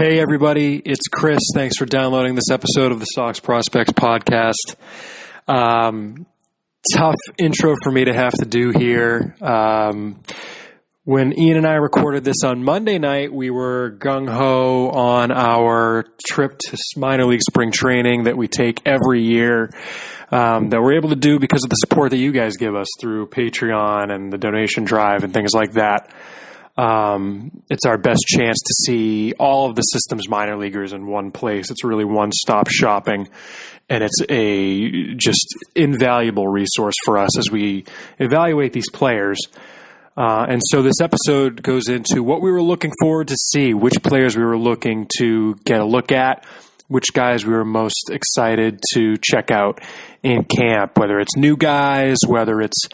Hey, everybody, it's Chris. Thanks for downloading this episode of the Sox Prospects podcast. Tough intro for me to have to do here. When Ian and I recorded this on Monday night, we were gung-ho on our trip to minor league spring training that we take every year, that we're able to do because of the support that you guys give us through Patreon and the donation drive and things like that. It's our best chance to see all of the system's minor leaguers in one place. It's really one-stop shopping, and it's a just invaluable resource for us as we evaluate these players. And so this episode goes into what we were looking forward to see, which players we were looking to get a look at, which guys we were most excited to check out in camp, whether it's new guys, whether it's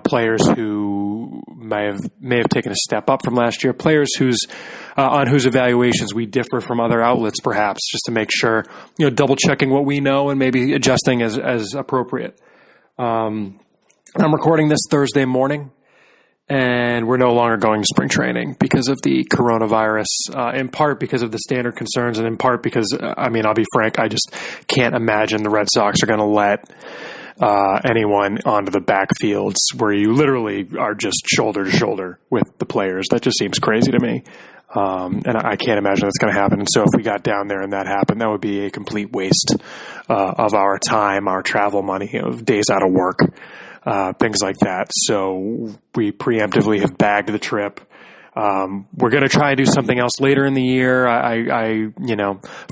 players who may have taken a step up from last year, players on whose evaluations we differ from other outlets, perhaps, just to make sure, double checking what we know and maybe adjusting as appropriate. I'm recording this Thursday morning, and we're no longer going to spring training because of the coronavirus, in part because of the standard concerns, and in part because, I'll be frank, I just can't imagine the Red Sox are going to let anyone onto the backfields where you literally are just shoulder to shoulder with the players. That just seems crazy to me. And I can't imagine that's going to happen. And so if we got down there and that happened, that would be a complete waste of our time, our travel money, of days out of work, things like that. So we preemptively have bagged the trip. We're going to try and do something else later in the year. I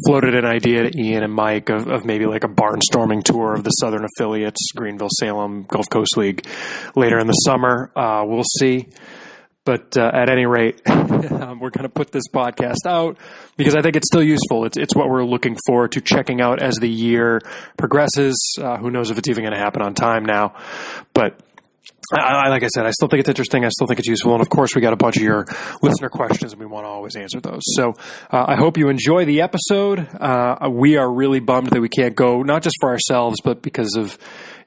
floated an idea to Ian and Mike of maybe like a barnstorming tour of the Southern affiliates, Greenville, Salem, Gulf Coast League later in the summer. We'll see. But at any rate, we're going to put this podcast out because I think it's still useful. It's what we're looking forward to checking out as the year progresses. Who knows if it's even going to happen on time now. But like I said, I still think it's interesting. I still think it's useful. And, of course, we got a bunch of your listener questions, and we want to always answer those. So I hope you enjoy the episode. We are really bummed that we can't go, not just for ourselves, but because of,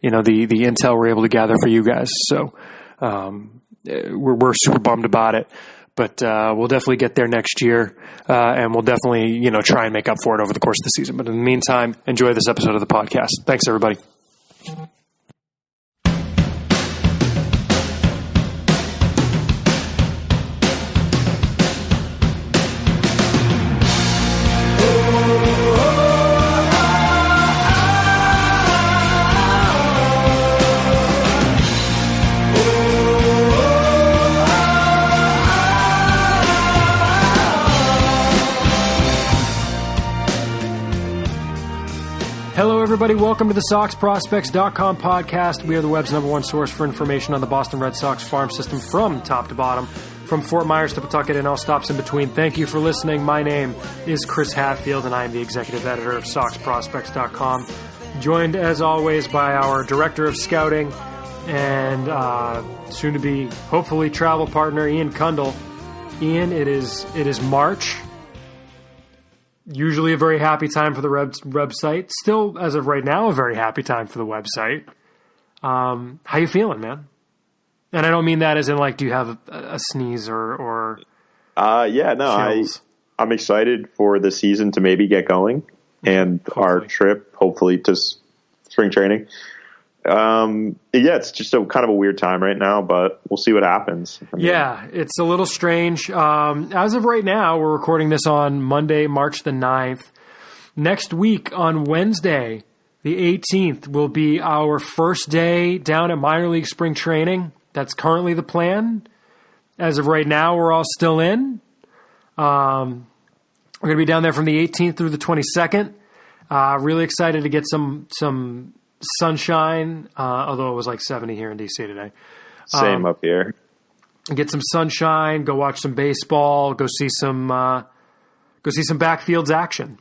the intel we're able to gather for you guys. So we're super bummed about it. But we'll definitely get there next year, and we'll definitely, try and make up for it over the course of the season. But in the meantime, enjoy this episode of the podcast. Thanks, everybody. Everybody, welcome to the SoxProspects.com podcast. We are the web's number one source for information on the Boston Red Sox farm system from top to bottom, from Fort Myers to Pawtucket and all stops in between. Thank you for listening. My name is Chris Hatfield, and I am the executive editor of SoxProspects.com, joined as always by our director of scouting and soon to be hopefully travel partner Ian Kundle. Ian, it is March. Usually a very happy time for the website. Still, as of right now, a very happy time for the website. How you feeling, man? And I don't mean that as in like, do you have a sneeze or chills? I'm excited for the season to maybe get going and our trip, hopefully, to spring training. It's just a kind of a weird time right now, but we'll see what happens. It's a little strange. As of right now, we're recording this on Monday, March the 9th. Next week on Wednesday, the 18th, will be our first day down at minor league spring training. That's currently the plan. As of right now, we're all still in. We're going to be down there from the 18th through the 22nd. Really excited to get some sunshine, although it was like 70 here in DC today. Same up here. Get some sunshine, go watch some baseball, go see some backfields action.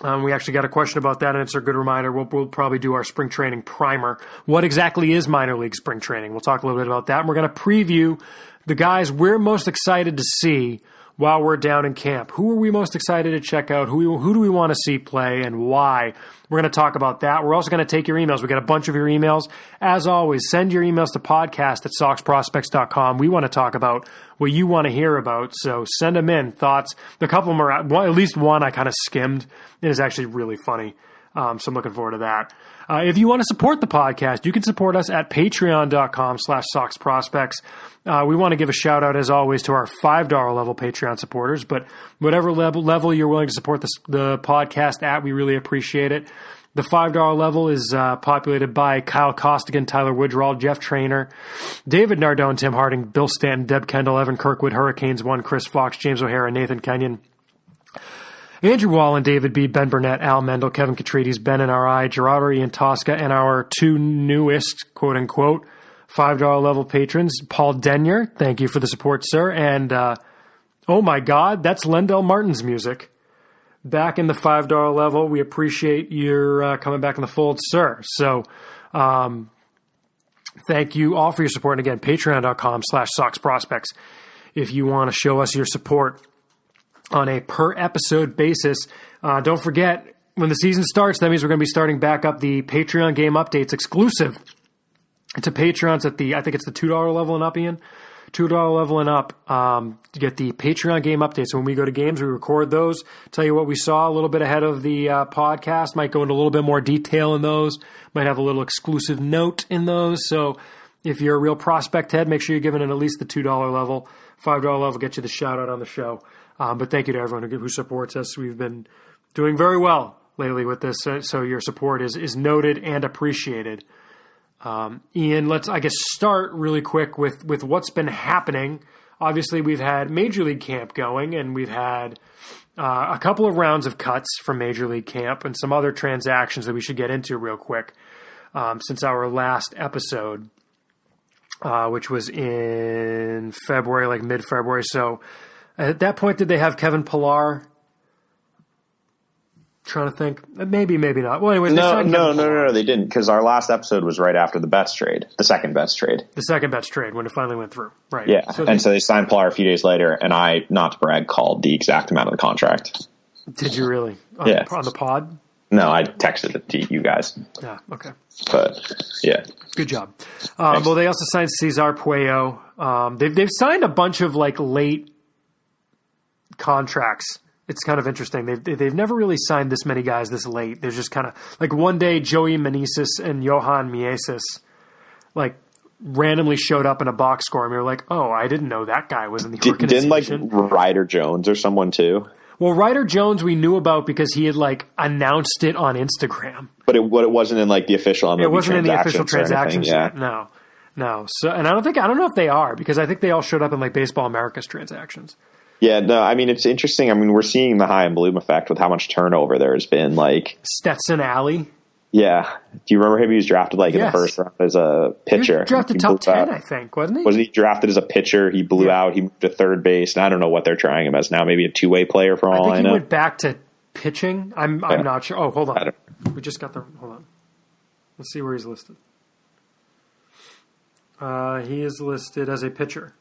We actually got a question about that, and it's a good reminder. We'll probably do our spring training primer. What exactly is minor league spring training? We'll talk a little bit about that, and we're going to preview the guys we're most excited to see while we're down in camp. Who are we most excited to check out? Who do we want to see play and why? We're going to talk about that. We're also going to take your emails. We got a bunch of your emails. As always, send your emails to podcast@soxprospects.com. We want to talk about what you want to hear about, so send them in. Thoughts. A couple of them are, at least one I kind of skimmed. It is actually really funny, so I'm looking forward to that. If you want to support the podcast, you can support us at patreon.com/SoxProspects. We want to give a shout out, as always, to our $5 level Patreon supporters, but whatever level you're willing to support the podcast at, we really appreciate it. The $5 level is populated by Kyle Costigan, Tyler Woodrow, Jeff Trainer, David Nardone, Tim Harding, Bill Stanton, Deb Kendall, Evan Kirkwood, Hurricanes 1, Chris Fox, James O'Hara, Nathan Kenyon, Andrew Wallen, David B., Ben Burnett, Al Mendel, Kevin Catrides, Ben NRI, Gerardo Ian Tosca, and our two newest, quote-unquote, $5 level patrons, Paul Denyer, thank you for the support, sir, and, oh my God, that's Lendell Martin's music. Back in the $5 level, we appreciate your coming back in the fold, sir. So, thank you all for your support, and again, patreon.com/SoxProspects if you want to show us your support on a per-episode basis. Don't forget, when the season starts, that means we're going to be starting back up the Patreon game updates exclusive to Patreons at I think it's the $2 level and up, Ian? $2 level and up to get the Patreon game updates. So when we go to games, we record those, tell you what we saw a little bit ahead of the podcast, might go into a little bit more detail in those, might have a little exclusive note in those. So if you're a real prospect head, make sure you're giving it at least the $2 level. $5 level gets you the shout out on the show. But thank you to everyone who supports us. We've been doing very well lately with this, so your support is noted and appreciated. Ian, let's, I guess, start really quick with what's been happening. Obviously, we've had Major League Camp going, and we've had a couple of rounds of cuts from Major League Camp and some other transactions that we should get into real quick since our last episode, which was in February, like mid-February. So at that point, did they have Kevin Pillar? Trying to think. Maybe not. Well, anyways, no, they didn't, because our last episode was right after the Betts trade, the second Betts trade. The second Betts trade, when it finally went through. Right. Yeah, so they signed Pillar a few days later, and I, not to brag, called the exact amount of the contract. Did you really? On the pod? No, I texted it to you guys. Yeah, okay. But, yeah. Good job. Well, they also signed Cesar Puello. They've signed a bunch of, late contracts. It's kind of interesting. They've never really signed this many guys this late. There's just kind of one day Joey Meneses and Johan Mieses randomly showed up in a box score, and we were like, oh, I didn't know that guy was in the organization. Didn't Ryder Jones or someone too? Well, Ryder Jones we knew about because he had announced it on Instagram. But it wasn't in the official MLB. It wasn't in the official transactions yet. No. So, and I don't know if they are, because I think they all showed up in Baseball America's transactions. Yeah, no, I mean, it's interesting. I mean, we're seeing the high and bloom effect with how much turnover there has been. Stetson Alley. Yeah. Do you remember him? He was drafted in the first round as a pitcher. He was drafted top 10, I think, wasn't he? Wasn't he drafted as a pitcher? He blew out. He moved to third base. And I don't know what they're trying him as now. Maybe a two-way player for all I know. I think he went back to pitching. I'm not sure. Oh, hold on. We just got hold on. Let's see where he's listed. He is listed as a pitcher.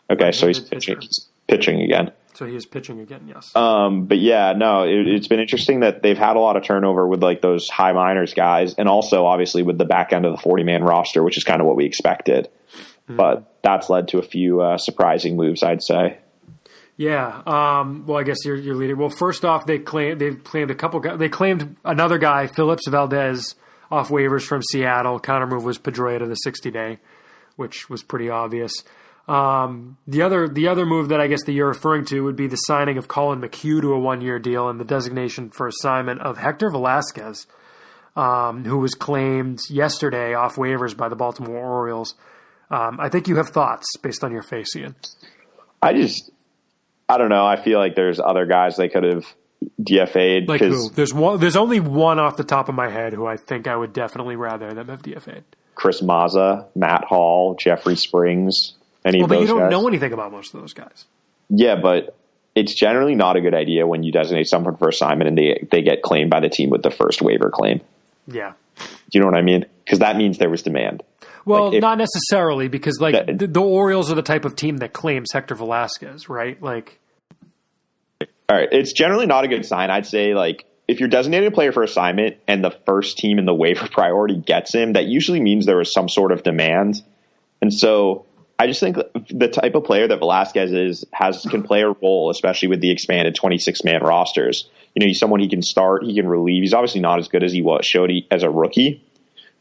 Okay, so he's pitching. Pitching again. So he is pitching again, yes. But yeah, no, it's been interesting that they've had a lot of turnover with those high minors guys, and also obviously with the back end of the 40-man roster, which is kind of what we expected. Mm-hmm. But that's led to a few surprising moves, I'd say. Yeah. Well, I guess you're leading. Well, first off, they've claimed a couple guys. They claimed another guy, Phillips Valdez, off waivers from Seattle. Counter move was Pedroia, the 60-day, which was pretty obvious. The other move that I guess that you're referring to would be the signing of Colin McHugh to a 1-year deal and the designation for assignment of Hector Velasquez, who was claimed yesterday off waivers by the Baltimore Orioles. I think you have thoughts based on your face, Ian. I don't know. I feel like there's other guys they could have DFA'd. Like who? There's only one off the top of my head who I think I would definitely rather them have DFA'd. Chris Mazza, Matt Hall, Jeffrey Springs. But you don't know anything about most of those guys. Yeah, but it's generally not a good idea when you designate someone for assignment and they get claimed by the team with the first waiver claim. Yeah. Do you know what I mean? Because that means there was demand. Well, not necessarily, because the Orioles are the type of team that claims Hector Velasquez, right? All right. It's generally not a good sign. I'd say, like, if you're designated a player for assignment and the first team in the waiver priority gets him, that usually means there was some sort of demand. And so I just think the type of player that Velasquez can play a role, especially with the expanded 26-man rosters. You know, he's someone he can start, he can relieve. He's obviously not as good as he showed as a rookie,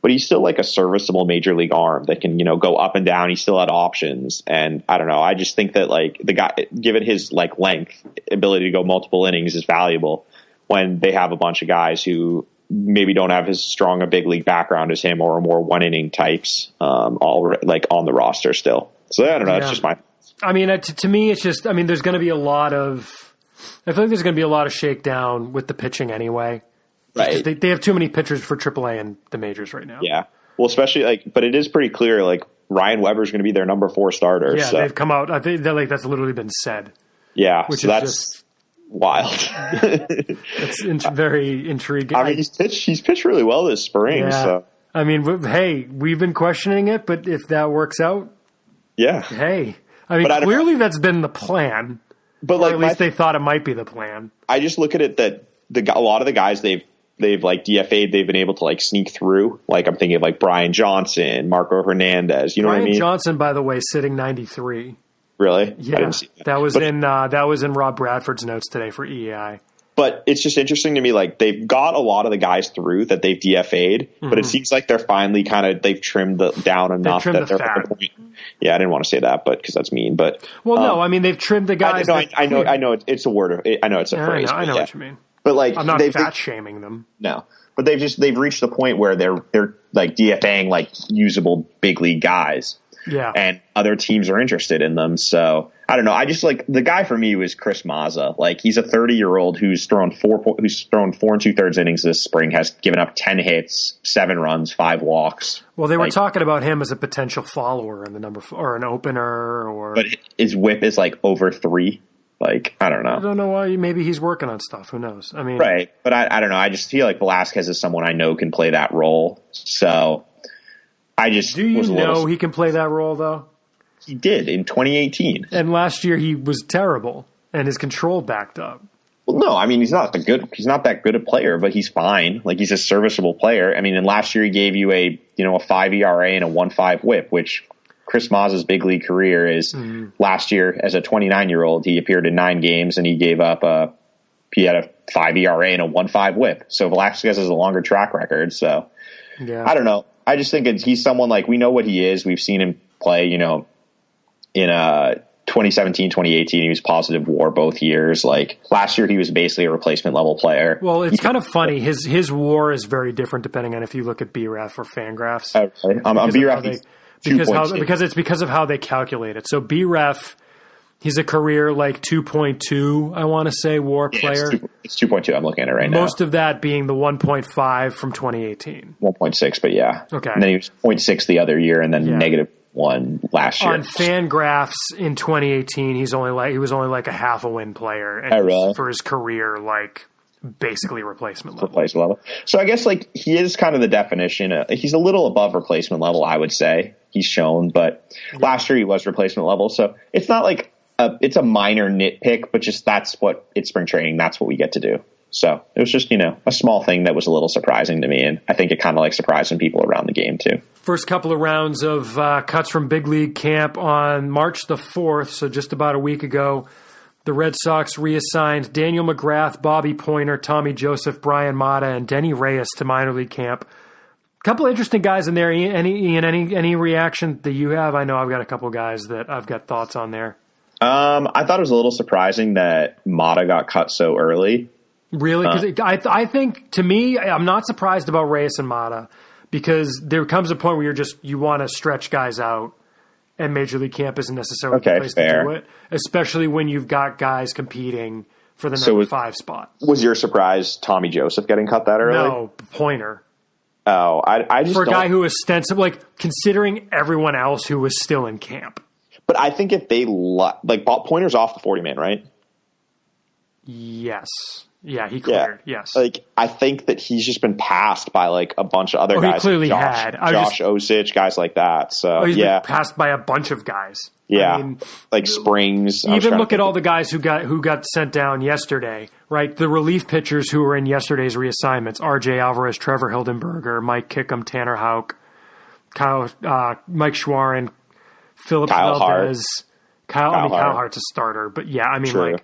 but he's still like a serviceable major league arm that can, you know, go up and down. He still had options. And I don't know. I just think that, like, the guy, given his like length, ability to go multiple innings is valuable when they have a bunch of guys who maybe don't have as strong a big league background as him or are more one inning types, all like on the roster still. So I don't know. It's just my. I mean, to me, it's just. I mean, there's going to be a lot of. I feel like there's going to be a lot of shakedown with the pitching anyway. Right. They have too many pitchers for AAA and the majors right now. Yeah. Well, especially but it is pretty clear, like, Ryan Weber's going to be their number 4 starter. Yeah, so. they've come out. I think that's literally been said. Yeah. Which so is that's just wild. It's very intriguing. I mean, he's pitched really well this spring. Yeah. So. I mean, hey, we've been questioning it, but if that works out, yeah. Hey, I mean, clearly that's been the plan. But like, at least they thought it might be the plan. I just look at it that a lot of the guys they've like DFA'd, they've been able to like sneak through. Like, I'm thinking of like Brian Johnson, Marco Hernandez. You know what I mean? Johnson, by the way, sitting 93. Really? Yeah, I didn't see that. That was in Rob Bradford's notes today for EEI. But it's just interesting to me, like, they've got a lot of the guys through that they've DFA'd, but it seems like they're finally they've trimmed down enough that they're at the point. Yeah, I didn't want to say that, but because that's mean. But no, I mean, they've trimmed the guys. I know it's a word. I know it's a phrase. I know what you mean. But like, I'm not fat shaming them. No, but they've reached the point where they're like DFAing like usable big league guys. Yeah. And other teams are interested in them. So I don't know. I just like the guy for me was Chris Mazza. Like, he's a 30-year-old who's thrown 4 2/3 innings this spring, has given up 10 hits, 7 runs, 5 walks. Well, they were talking about him as a potential follower in the number or an opener but his whip is like over 3. Like, I don't know. I don't know why. Maybe he's working on stuff. Who knows? I mean, right. But I don't know. I just feel like Velasquez is someone I know can play that role. So do you know he can play that role, though? He did in 2018. And last year he was terrible, and his control backed up. Well, no, I mean, he's not that good a player, but he's fine. Like, he's a serviceable player. I mean, and last year he gave you a 5 ERA and a 1.5 whip, which Chris Mazza's big league career is. Last year, as a 29-year-old, he appeared in 9 games and he gave up he had a 5 ERA and a 1.5 whip. So Velasquez has a longer track record. So yeah. I don't know. I just think he's someone, like, we know what he is. We've seen him play, in 2017, 2018, he was positive WAR both years. Like, last year he was basically a replacement level player. Well, it's kind of funny. His WAR is very different depending on if you look at BREF or Fangraphs. Okay. On BREF, because of how they calculate it. So BREF, he's a career like 2.2, I want to say, WAR player. It's 2.2. I'm looking at it right now. Most of that being the 1.5 from 2018. 1.6, but yeah. Okay. And then he was 0.6 the other year, and then -1 last year. On Fangraphs in 2018, he was only like a half a win player, and really? For his career, like basically replacement level. So I guess, like, he is kind of the definition. He's a little above replacement level, I would say. He's shown, but last year he was replacement level. So it's not like it's a minor nitpick, but just that's what it's spring training. That's what we get to do. So it was just, a small thing that was a little surprising to me. And I think it kind of like surprised some people around the game too. First couple of rounds of cuts from big league camp on March the 4th. So just about a week ago, the Red Sox reassigned Daniel McGrath, Bobby Pointer, Tommy Joseph, Brian Mata, and Denny Reyes to minor league camp. Couple of interesting guys in there. Ian, any reaction that you have? I know I've got a couple of guys that I've got thoughts on there. I thought it was a little surprising that Mata got cut so early. Really? Because I think, to me, I'm not surprised about Reyes and Mata, because there comes a point where you want to stretch guys out, and Major League Camp isn't necessarily the place to do it, especially when you've got guys competing for the number 5 spot. Was your surprise Tommy Joseph getting cut that early? No, Pointer. Oh, I just for a guy who ostensibly, like, considering everyone else who was still in camp. But I think if they Pointer's off the 40-man, right? Yes. Yeah, he cleared. Yeah. Yes. Like, I think that he's just been passed by like a bunch of other guys. He clearly Josh Osich, guys like that. So he's been passed by a bunch of guys. Yeah, I mean, like Springs. Even look at all the guys who got sent down yesterday. Right, the relief pitchers who were in yesterday's reassignments: R.J. Alvarez, Trevor Hildenberger, Mike Kickham, Tanner Houck, Mike Schwarin, Philip Valdez. Kyle Hart's a starter, but yeah, I mean, True.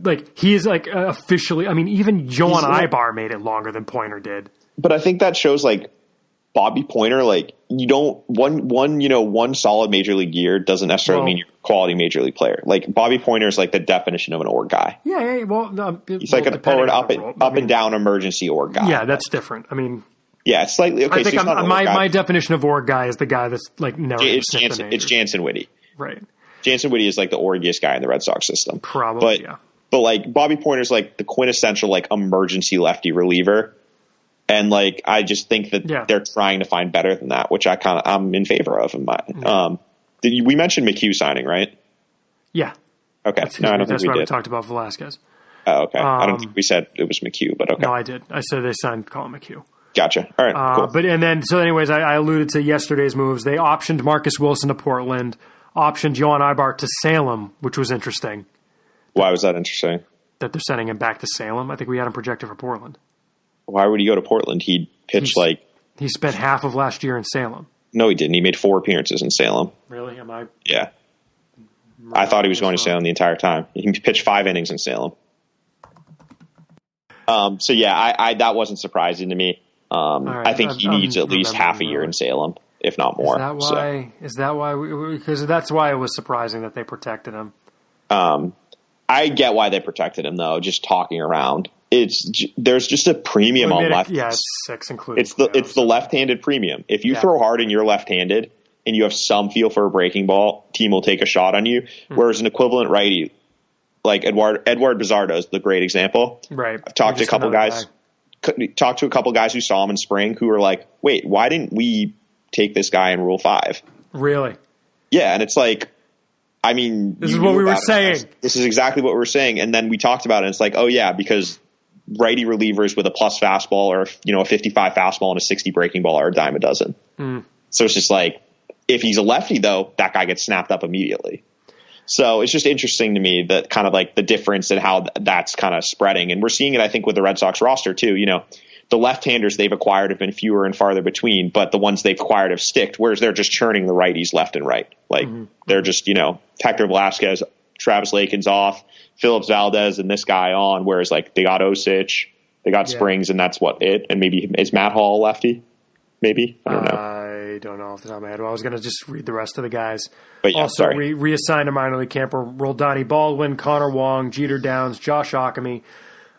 like he is like officially. I mean, even Johan Ibar made it longer than Pointer did. But I think that shows like Bobby Pointer. Like you don't one solid major league year doesn't necessarily mean you're a quality major league player. Like Bobby Pointer is like the definition of an org guy. Yeah. Well, he's like a forward up and down emergency org guy. Yeah, that's different. I mean. Yeah, it's slightly okay. I think my definition of org guy is the guy that's like never. It's Jansen Witty. Right. Jansen Witty is like the orgiest guy in the Red Sox system. Probably, yeah. But like Bobby Pointer's like the quintessential like emergency lefty reliever. And like I just think that they're trying to find better than that, which I'm in favor of. We mentioned McHugh signing, right? Yeah. Okay. No, I don't think we did. We talked about Velasquez. Oh, okay. I don't think we said it was McHugh, but okay. No, I did. I said they signed Colin McHugh. Gotcha. All right. Cool. But anyways, I alluded to yesterday's moves. They optioned Marcus Wilson to Portland, optioned Johan Ibar to Salem, which was interesting. Why was that interesting? That they're sending him back to Salem. I think we had him projected for Portland. Why would he go to Portland? He pitched he spent half of last year in Salem. No, he didn't. He made 4 appearances in Salem. Really? Am I? Yeah. I thought he was going to Salem the entire time. He pitched 5 innings in Salem. So yeah, I that wasn't surprising to me. Right, I think he needs at least half a year in Salem, if not more. Is that why? Because that's why it was surprising that they protected him. I get why they protected him, though. Just talking around, there's just a premium on left. Yeah, it's 6 including. It's the left-handed premium. If you throw hard and you're left-handed and you have some feel for a breaking ball, team will take a shot on you. Whereas an equivalent righty, like Edward Bizardo is the great example. Right. I've talked to a couple guys. Talked to a couple guys who saw him in spring who were like, wait, why didn't we take this guy in Rule 5? Really? Yeah, and it's like, I mean... This is what we were saying. This is exactly what we were saying, and then we talked about it, and it's like, oh yeah, because righty relievers with a plus fastball or, a 55 fastball and a 60 breaking ball are a dime a dozen. So it's just like, if he's a lefty, though, that guy gets snapped up immediately. So it's just interesting to me that kind of like the difference in how that's kind of spreading. And we're seeing it, I think, with the Red Sox roster, too. The left-handers they've acquired have been fewer and farther between, but the ones they've acquired have sticked, whereas they're just churning the righties left and right. Like, they're just, Hector Velasquez, Travis Lakin's off, Phillips Valdez, and this guy on, whereas, like, they got Osich, they got Springs, and that's it. And maybe, is Matt Hall a lefty? Maybe? I don't know. I don't know off the top of my head. Well, I was going to just read the rest of the guys. But yeah, also, reassigned to minor league camp were Roldani Baldwin, Connor Wong, Jeter Downs, Josh Ockamy,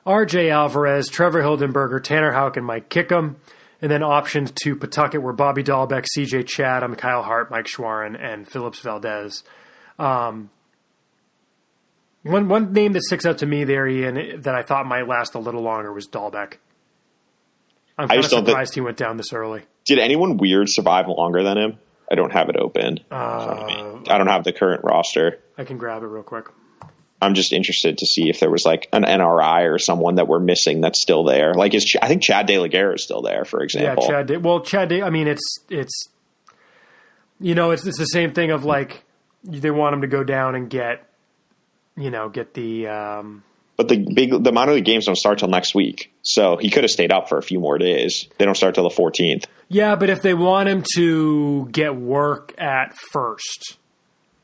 R.J. Alvarez, Trevor Hildenberger, Tanner Houck, and Mike Kickham. And then optioned to Pawtucket were Bobby Dahlbeck, C.J. Chatham, Kyle Hart, Mike Schwarin, and Phillips Valdez. One name that sticks out to me there, Ian, that I thought might last a little longer was Dahlbeck. I'm kind of surprised he went down this early. Did anyone weird survive longer than him? I don't have it open. I don't have the current roster. I can grab it real quick. I'm just interested to see if there was like an NRI or someone that we're missing that's still there. Like, I think Chad De La Guerra is still there, for example. Yeah, Chad De. I mean, it's it's the same thing of like they want him to go down and get the. But the minor league games don't start till next week, so he could have stayed up for a few more days. They don't start till the 14th. Yeah, but if they want him to get work at first,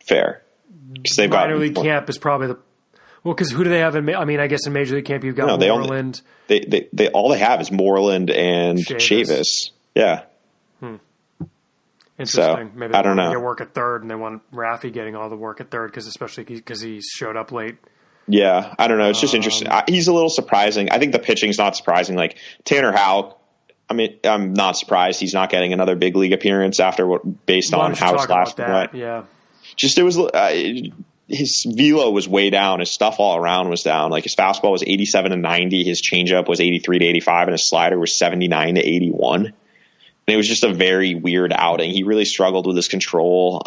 fair, because they've got minor league camp is probably because who do they have in? I mean, I guess in Major League Camp you've got Moreland. They all they have is Moreland and Chavis. Yeah. Interesting. So, maybe I don't know. Get work at third, and they want Raffy getting all the work at third especially because he showed up late. Yeah, I don't know. It's just interesting. He's a little surprising. I think the pitching's not surprising. Like Tanner Houck, I mean, I'm not surprised he's not getting another big league appearance based on how his last one went. Yeah, just it was his velo was way down. His stuff all around was down. Like his fastball was 87 to 90. His changeup was 83 to 85, and his slider was 79 to 81. And it was just a very weird outing. He really struggled with his control.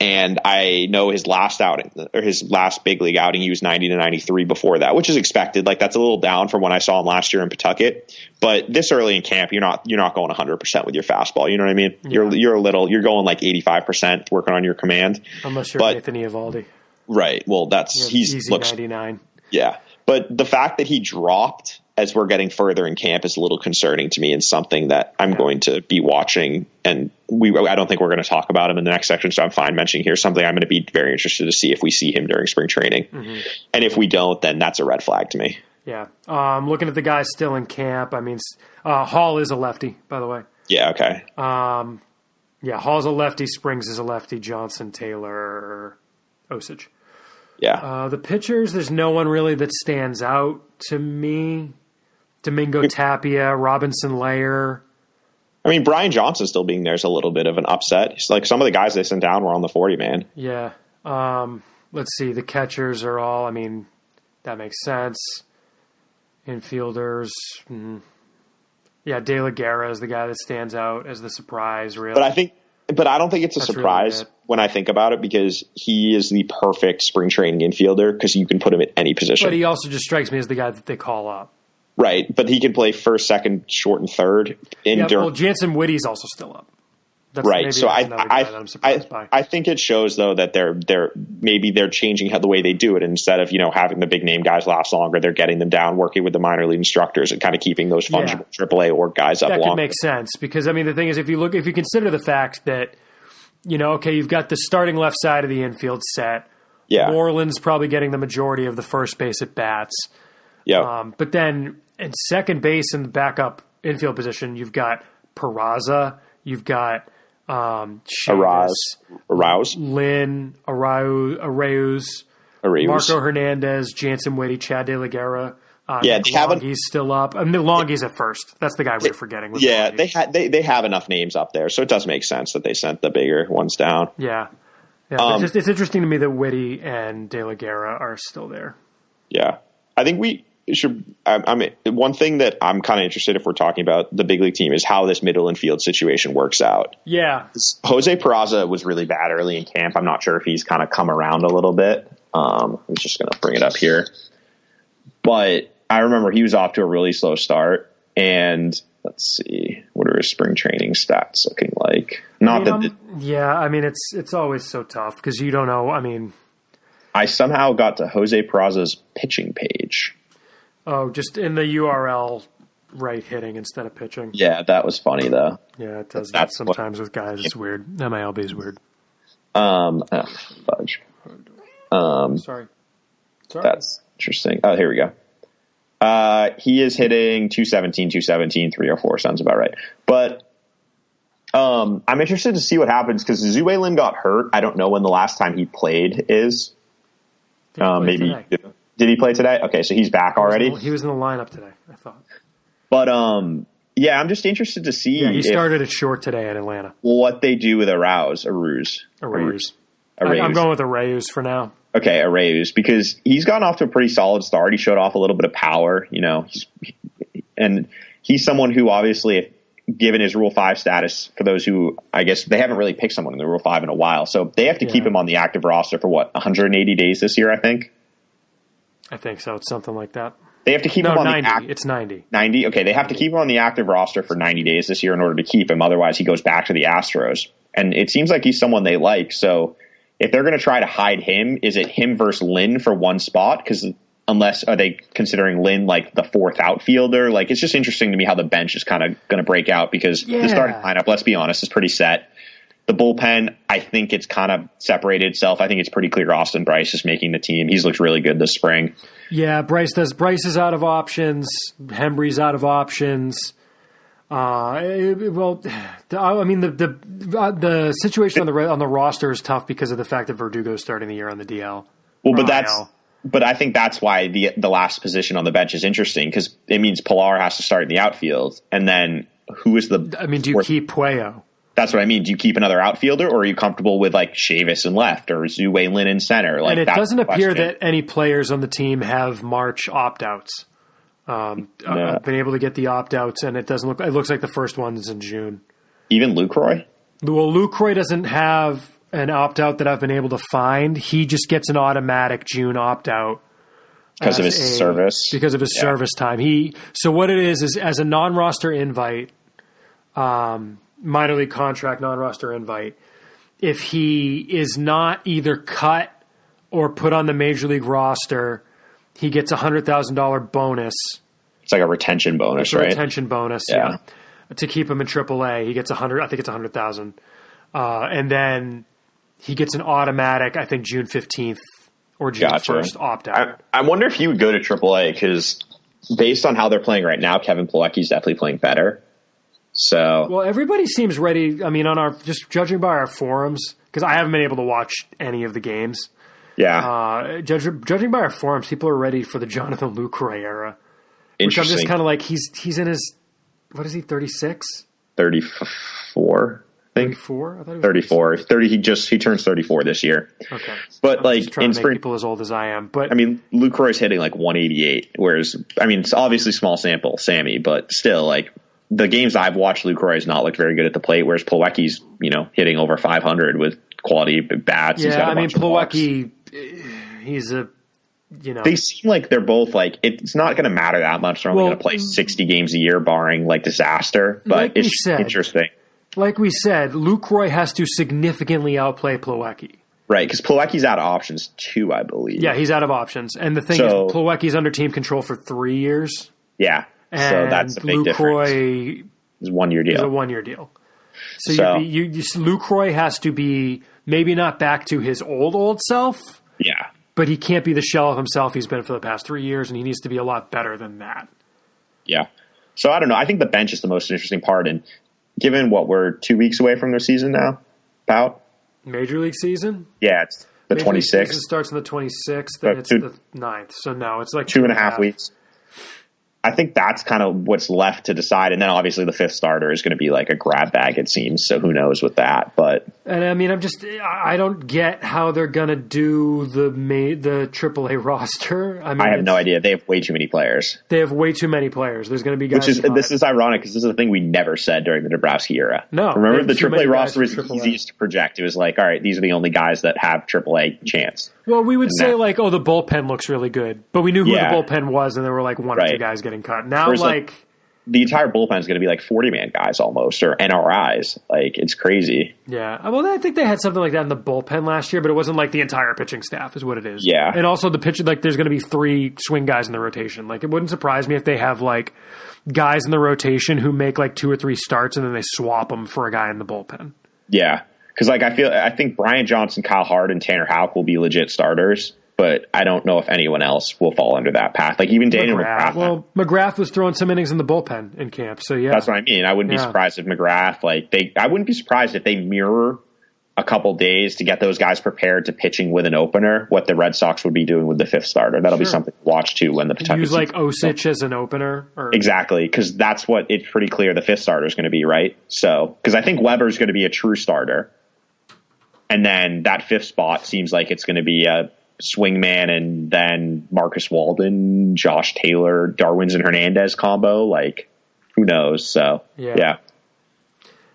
And I know his last outing, or his last big league outing, he was 90 to 93 before that, which is expected. Like, that's a little down from when I saw him last year in Pawtucket. But this early in camp, you're not going 100% with your fastball. You know what I mean? Yeah. You're going like 85% working on your command. Unless you're Nathan Eovaldi. Right. Well, he's easy 99. Yeah. But the fact that he dropped as we're getting further in camp is a little concerning to me, and something that I'm going to be watching. And I don't think we're going to talk about him in the next section, so I'm fine mentioning here something I'm going to be very interested to see if we see him during spring training. Mm-hmm. And if we don't, then that's a red flag to me. Yeah. Looking at the guys still in camp, I mean, Hall is a lefty, by the way. Yeah, okay. Hall's a lefty, Springs is a lefty, Johnson, Taylor, Osage. Yeah. The pitchers, there's no one really that stands out to me. Domingo Tapia, Robinson Layer. I mean, Brian Johnson still being there is a little bit of an upset. It's like some of the guys they sent down were on the 40 man. Yeah. Let's see. The catchers are all, I mean, that makes sense. Infielders. Yeah, De La Guerra is the guy that stands out as the surprise, really. But I don't think it's a surprise when I think about it, because he is the perfect spring training infielder, because you can put him at any position. But he also just strikes me as the guy that they call up. Right, but he can play first, second, short, and third. Jansen Whitty's also still up. Right, so I think it shows, though, that they're changing the way they do it. Instead of having the big name guys last longer, they're getting them down, working with the minor league instructors, and kind of keeping those fungible AAA or guys up. That could make sense, because I mean the thing is, if you consider the fact that you've got the starting left side of the infield set. Yeah, Moreland's probably getting the majority of the first base at bats. Yeah, but then in second base and the backup infield position, you've got Peraza, you've got Arouse, Lynn, Arauz, Marco Hernandez, Jansen Whitty, Chad De La Guerra. Longy's still up. I mean, Longy's at first. That's the guy we're forgetting. Yeah, they have enough names up there, so it does make sense that they sent the bigger ones down. Yeah. It's interesting to me that Whitty and De La Guerra are still there. Yeah, I think we should. I mean, one thing that I'm kind of interested, if we're talking about the big league team, is how this middle infield situation works out. Yeah, Jose Peraza was really bad early in camp. I'm not sure if he's kind of come around a little bit. I'm just going to bring it up here, but I remember he was off to a really slow start, and let's see, what are his spring training stats looking like? It's always so tough because you don't know. I mean, I somehow got to Jose Peraza's pitching page. Oh, just in the URL, right hitting instead of pitching. Yeah, that was funny though. Yeah, it does that sometimes with guys. It's weird. MILB is weird. Fudge. Sorry. That's interesting. Oh, here we go. He is hitting 217, 304. Sounds about right. But I'm interested to see what happens, because Zue Lin got hurt. I don't know when the last time he played is. Maybe. Today. Did he play today? Okay, so he's back already. He was in the lineup today, I thought. But yeah, I'm just interested to see. Yeah, he started at short today at Atlanta. What they do with Arauz. I'm going with Arauz for now. Okay, Arauz, because he's gotten off to a pretty solid start. He showed off a little bit of power, he's someone who obviously, given his Rule 5 status, for those who, I guess, they haven't really picked someone in the Rule 5 in a while, so they have to keep him on the active roster for 180 days this year, I think? I think so. It's something like that. They have to keep him on 90. It's 90. 90? Okay, they have to keep him on the active roster for 90 days this year in order to keep him. Otherwise, he goes back to the Astros. And it seems like he's someone they like. So if they're going to try to hide him, is it him versus Lynn for one spot? Because are they considering Lynn like the fourth outfielder? Like, it's just interesting to me how the bench is kind of going to break out, because the starting lineup, let's be honest, is pretty set. The bullpen, I think it's kind of separated itself. I think it's pretty clear Austin Bryce is making the team. He's looked really good this spring. Yeah, Bryce is out of options. Hembry's out of options. I mean, the situation on the roster is tough because of the fact that Verdugo's starting the year on the DL. Well, but I think that's why the last position on the bench is interesting, because it means Pilar has to start in the outfield, and then who is the? I mean, do you keep Puello? That's what I mean. Do you keep another outfielder, or are you comfortable with like Chavis in left or Zue Lin in center? Like, and it doesn't appear that any players on the team have March opt-outs. I've been able to get the opt-outs, and it looks like the first one is in June. Even Lucroy? Well, Lucroy doesn't have an opt-out that I've been able to find, he just gets an automatic June opt-out. Because of his service? Because of his service time. So what it is as a non-roster invite, minor league contract, non-roster invite, if he is not either cut or put on the major league roster, he gets $100,000 bonus. It's like a retention bonus, right? Retention bonus, yeah. To keep him in AAA, he gets 100. I think it's 100,000, and then he gets an automatic, I think, June 15th or June 1st opt out. I wonder if he would go to AAA because based on how they're playing right now, Kevin Plawecki's definitely playing better. So, well, everybody seems ready. I mean, just judging by our forums, because I haven't been able to watch any of the games. Yeah. Judging by our forums, people are ready for the Jonathan Lucroy era. Which I'm just kind of like, he's in his, what is he, 36? 34, I think. 34? I thought he was 34. 30, he turns 34 this year. Okay. But I'm like, just trying to make people as old as I am. But I mean, Lucroy's hitting like 188, whereas, I mean, it's obviously small sample, Sammy, but still, like, the games I've watched, Lucroy has not looked very good at the plate, whereas Plawecki's, hitting over 500 with quality bats. Yeah, I mean, Plawecki, he's a, They seem like they're both like, it's not going to matter that much. They're only going to play 60 games a year, barring like disaster, but like it's interesting. Like we said, Lucroy has to significantly outplay Plawecki. Right, because Plawecki's out of options too, I believe. Yeah, he's out of options. And the thing is, Plawecki's under team control for 3 years. Yeah. And so that's a big difference. It's a 1 year deal. It's a 1 year deal. So Lucroy has to be maybe not back to his old self. Yeah. But he can't be the shell of himself he's been for the past 3 years, and he needs to be a lot better than that. Yeah. So I don't know. I think the bench is the most interesting part. And given what we're 2 weeks away from their season now, about Major League season? Yeah, it's the 26th. Major League season starts on the 26th, and it's the 9th. So no, it's like 2.5 weeks. I think that's kind of what's left to decide. And then obviously the fifth starter is going to be like a grab bag, it seems. So who knows with that. And I mean, I don't get how they're going to do the AAA roster. I mean, I have no idea. They have way too many players. They have way too many players. There's going to be guys. This is ironic because this is a thing we never said during the Dabrowski era. No. Remember the AAA roster was the easiest to project. It was like, all right, these are the only guys that have AAA chance. Well, we would say like, oh, the bullpen looks really good. But we knew who the bullpen was, and there were like one or two guys getting cut. Now, like the entire bullpen is going to be like 40-man guys almost, or NRIs. Like, it's crazy. Yeah. Well, I think they had something like that in the bullpen last year, but it wasn't like the entire pitching staff is what it is. Yeah. And also the pitch, like there's going to be 3 swing guys in the rotation. Like, it wouldn't surprise me if they have like guys in the rotation who make like 2 or 3 starts and then they swap them for a guy in the bullpen. Yeah. Because like I think Brian Johnson, Kyle Hart, and Tanner Houck will be legit starters, but I don't know if anyone else will fall under that path. Like even Daniel McGrath. Well, McGrath was throwing some innings in the bullpen in camp, so yeah. That's what I mean. I wouldn't be surprised if McGrath, I wouldn't be surprised if they mirror a couple days to get those guys prepared to pitching with an opener, what the Red Sox would be doing with the fifth starter. That'll be something to watch too when the Kentucky use like Osich as an opener. Exactly, because that's what it's pretty clear the fifth starter is going to be, right? So, because I think Weber's going to be a true starter. And then that fifth spot seems like it's going to be a swingman and then Marcus Walden, Josh Taylor, Darwinzon and Hernandez combo. Like, who knows? So, yeah.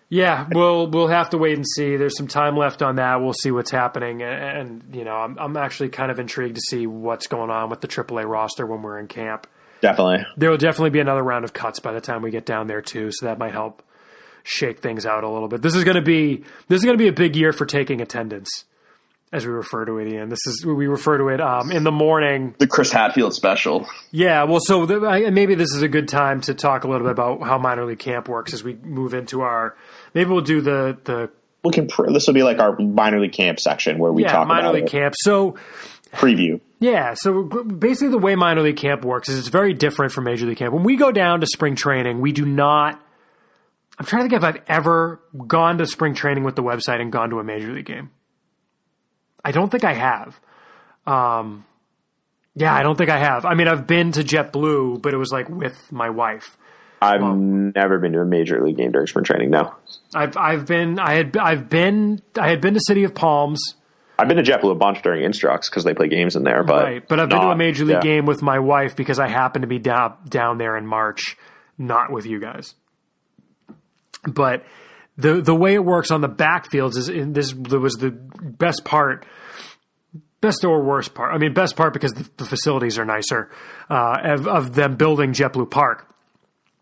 Yeah, we'll have to wait and see. There's some time left on that. We'll see what's happening. And I'm actually kind of intrigued to see what's going on with the AAA roster when we're in camp. Definitely. There will definitely be another round of cuts by the time we get down there, too. So that might help shake things out a little bit. This is going to be a big year for taking attendance, as we refer to it, Ian. We refer to it in the morning. The Chris Hadfield special. Yeah, well, so maybe this is a good time to talk a little bit about how minor league camp works as we move into our. Maybe we'll do the. This will be like our minor league camp section where we talk about minor league camp. So preview. Yeah, so basically the way minor league camp works is it's very different from major league camp. When we go down to spring training, we do not. I'm trying to think if I've ever gone to spring training with the website and gone to a major league game. I don't think I have. I don't think I have. I mean, I've been to JetBlue, but it was like with my wife. I've never been to a major league game during spring training. No, I've been to City of Palms. I've been to JetBlue a bunch during Instructs because they play games in there. But I've been to a major league game with my wife because I happened to be down there in March, not with you guys. But the way it works on the backfields is was the best part. Best or worst part? I mean, best part because the facilities are nicer of them building JetBlue Park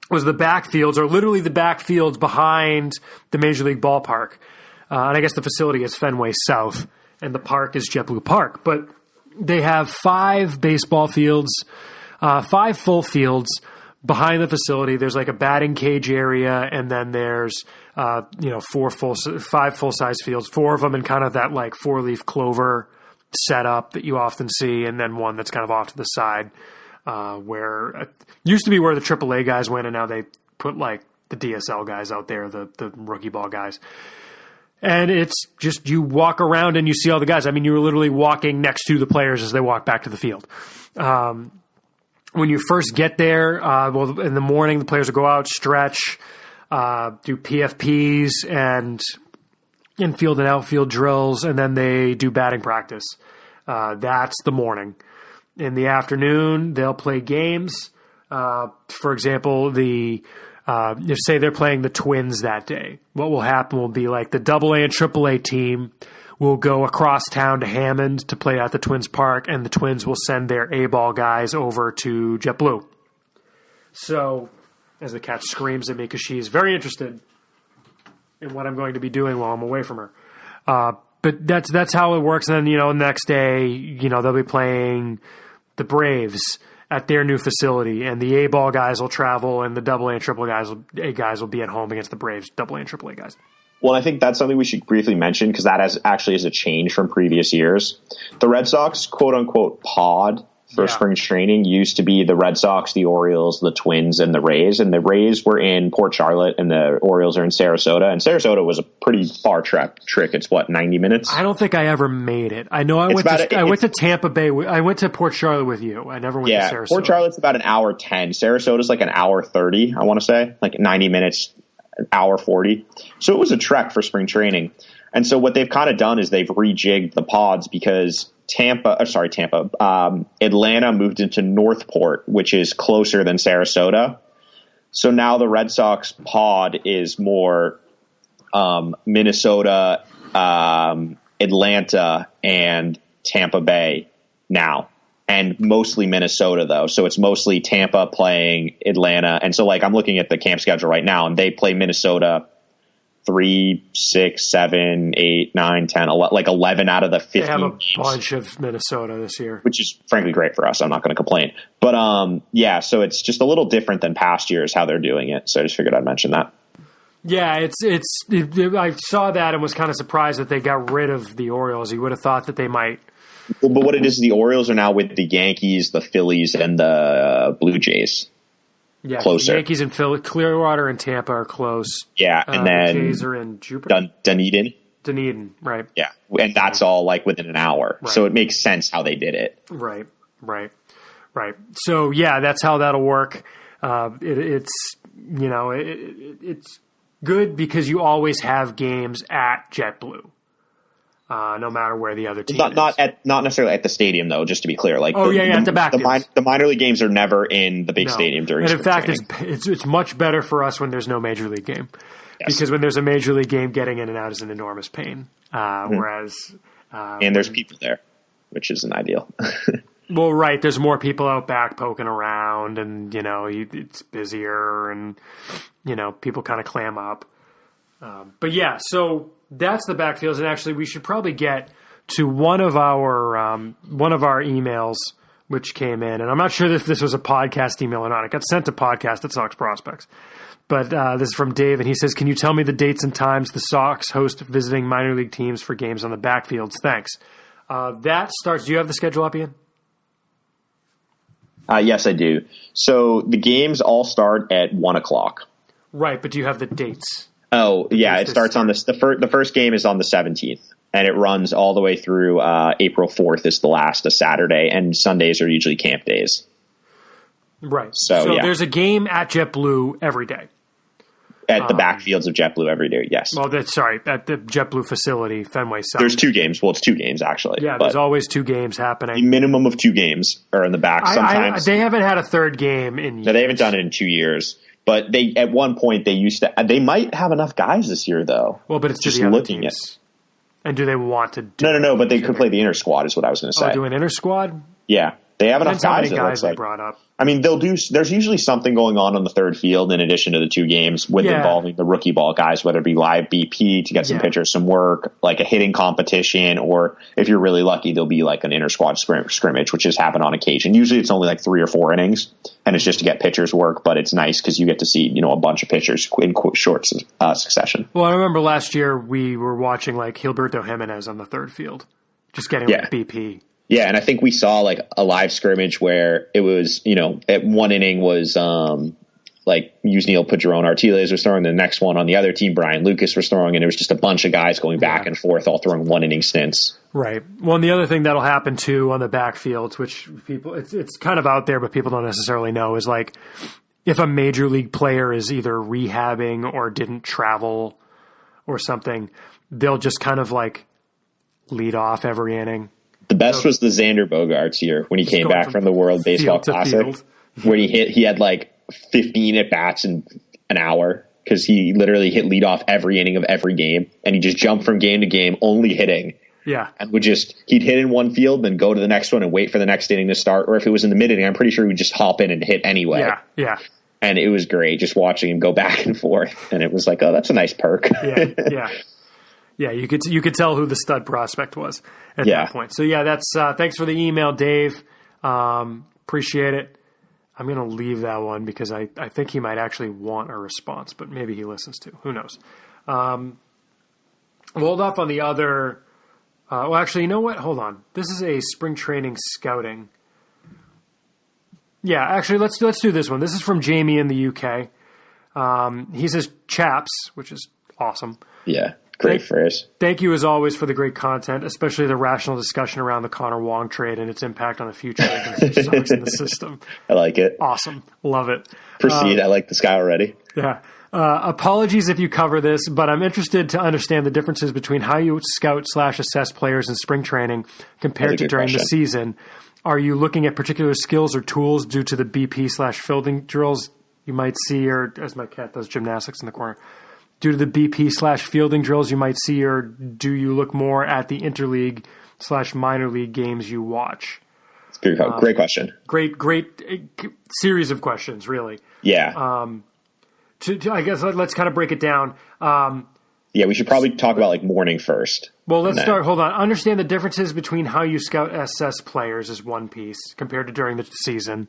was the backfields are literally the backfields behind the Major League ballpark. And I guess the facility is Fenway South and the park is JetBlue Park. But they have 5 baseball fields, 5 full fields behind the facility. There's like a batting cage area and then there's, 5 full-size fields, 4 of them in kind of that like 4-leaf clover setup that you often see, and then one that's kind of off to the side, where it used to be where the AAA guys went, and now they put like the DSL guys out there, the rookie ball guys. And it's just you walk around and you see all the guys. I mean, you were literally walking next to the players as they walk back to the field. When you first get there, in the morning, the players will go out, stretch, do PFPs and infield and outfield drills, and then they do batting practice. That's the morning. In the afternoon, they'll play games. For example, say they're playing the Twins that day. What will happen will be like the AA and AAA team will go across town to Hammond to play at the Twins Park, and the Twins will send their A-ball guys over to JetBlue. So, as the cat screams at me because she's very interested in what I'm going to be doing while I'm away from her. But that's how it works. And then, next day, they'll be playing the Braves at their new facility, and the A-ball guys will travel, and the AA and AAA guys will be at home against the Braves, AA and AAA guys. Well, I think that's something we should briefly mention because that actually is a change from previous years. The Red Sox, quote-unquote, pod for spring training used to be the Red Sox, the Orioles, the Twins, and the Rays. And the Rays were in Port Charlotte, and the Orioles are in Sarasota. And Sarasota was a pretty far trick. It's, 90 minutes? I don't think I ever made it. I know I went to Tampa Bay. I went to Port Charlotte with you. I never went to Sarasota. Port Charlotte's about an hour 10. Sarasota's like an hour 30, I want to say. Like 90 minutes, an hour 40. So it was a trek for spring training. And so what they've kind of done is they've rejigged the pods because Atlanta moved into Northport, which is closer than Sarasota. So now the Red Sox pod is more Minnesota, Atlanta, and Tampa Bay now. And mostly Minnesota, though. So it's mostly Tampa playing Atlanta. And so, I'm looking at the camp schedule right now, and they play Minnesota 3, 6, 7, 8, 9, 10, 11 out of the 15 They have a games, bunch of Minnesota this year. which is frankly great for us. I'm not going to complain. But, so it's just a little different than past years how they're doing it. So I just figured I'd mention that. Yeah, I saw that and was kind of surprised that they got rid of the Orioles. You would have thought that they might. Well, but what it is, the Orioles are now with the Yankees, the Phillies, and the Blue Jays. Yeah, closer. The Yankees and Clearwater and Tampa are close. Yeah, and then the Jays are in Jupiter. Dunedin, right. Yeah, and that's all within an hour. Right. So it makes sense how they did it. Right. So, yeah, that's how that'll work. It's good because you always have games at JetBlue. No matter where the other team is. Not necessarily at the stadium, though, just to be clear. At the back. The minor league games are never in the big stadium during spring training. And in fact, it's much better for us when there's no major league game. Yes. Because when there's a major league game, getting in and out is an enormous pain. Whereas... and there's people there, which isn't ideal. Well, right. There's more people out back poking around, and, it's busier, and, people kind of clam up. But, yeah, so... That's the backfields, and actually, we should probably get to one of our emails which came in, and I'm not sure if this was a podcast email or not. It got sent to podcast at Sox Prospects, but this is from Dave, and he says, "Can you tell me the dates and times the Sox host visiting minor league teams for games on the backfields? Thanks." That starts. Do you have the schedule up, Ian? Yes, I do. So the games all start at 1:00. Right, but do you have the dates? Oh, yeah, it starts on this. The first game is on the 17th, and it runs all the way through April 4th is the last, a Saturday, and Sundays are usually camp days. Right. So yeah. There's a game at JetBlue every day. At the backfields of JetBlue every day, yes. Well, at the JetBlue facility, Fenway South. There's 2 games. Well, it's 2 games, actually. Yeah, there's always 2 games happening. A minimum of 2 games are in the back sometimes. They haven't had a third game in years. No, they haven't done it in 2 years. But at one point they might have enough guys this year though. Well, but it's just the other teams. And do they want to do No, but they could play the inter squad is what I was going to say. Oh, do an inter squad? Yeah. They have enough guys. How many guys they brought up. I mean, there's usually something going on the third field in addition to the two games involving the rookie ball guys, whether it be live BP to get some pitchers some work, like a hitting competition, or if you're really lucky, there'll be like an inter squad scrimmage, which has happened on occasion. Usually it's only like 3 or 4 innings, and it's just to get pitchers work, but it's nice because you get to see, a bunch of pitchers in short succession. Well, I remember last year we were watching like Gilberto Jimenez on the third field, just getting like BP. Yeah, and I think we saw like a live scrimmage where it was, at one inning was like Yusniel Padron Artiles was throwing, the next one on the other team, Brian Lucas was throwing, and it was just a bunch of guys going back and forth, all throwing 1 inning stints. Right. Well, and the other thing that'll happen too on the backfields, which people, it's kind of out there, but people don't necessarily know, is like if a major league player is either rehabbing or didn't travel or something, they'll just kind of like lead off every inning. The best was the Xander Bogaerts year when he came back from the World Baseball Classic, where he had like 15 at bats in an hour because he literally hit leadoff every inning of every game, and he just jumped from game to game, only hitting. Yeah, and he'd hit in one field, then go to the next one and wait for the next inning to start. Or if it was in the mid inning, I'm pretty sure he'd just hop in and hit anyway. Yeah. And it was great just watching him go back and forth, and it was like, oh, that's a nice perk. Yeah, you could tell who the stud prospect was at that point. So that's thanks for the email, Dave. Appreciate it. I'm going to leave that one because I think he might actually want a response, but maybe he listens to. Who knows? We'll hold off on the other. Well, actually, you know what? Hold on. This is a spring training scouting. Yeah, actually, let's do this one. This is from Jamie in the UK. He says chaps, which is awesome. Yeah. Great phrase. Thank you, as always, for the great content, especially the rational discussion around the Connor Wong trade and its impact on the future of the in the system. I like it. Awesome. Love it. Proceed. I like this guy already. Yeah. Apologies if you cover this, but I'm interested to understand the differences between how you scout/assess players in spring training compared to during the season. Are you looking at particular skills or tools due to the BP/fielding drills you might see, or as my cat does gymnastics in the corner? Due to the BP/fielding drills you might see, or do you look more at the interleague/minor league games you watch? Great question. Great series of questions, really. Yeah. I guess let's kind of break it down. We should probably talk about like morning first. Well, let's start. Hold on. Understand the differences between how you scout assess players is one piece compared to during the season.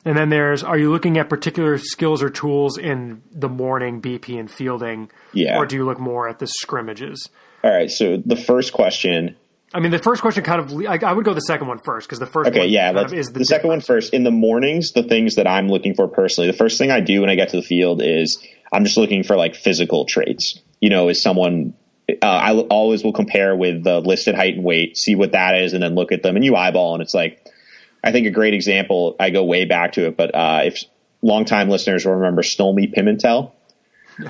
And then are you looking at particular skills or tools in the morning BP and fielding? Yeah. Or do you look more at the scrimmages? All right. So the first question. I mean, the first question kind of, I would go the second one first because the first one is the second one first. In the mornings, the things that I'm looking for personally, the first thing I do when I get to the field is I'm just looking for like physical traits. Is someone, I always will compare with the listed height and weight, see what that is, and then look at them and you eyeball, and it's like, I think a great example, I go way back to it, but if longtime listeners will remember Stolmy Pimentel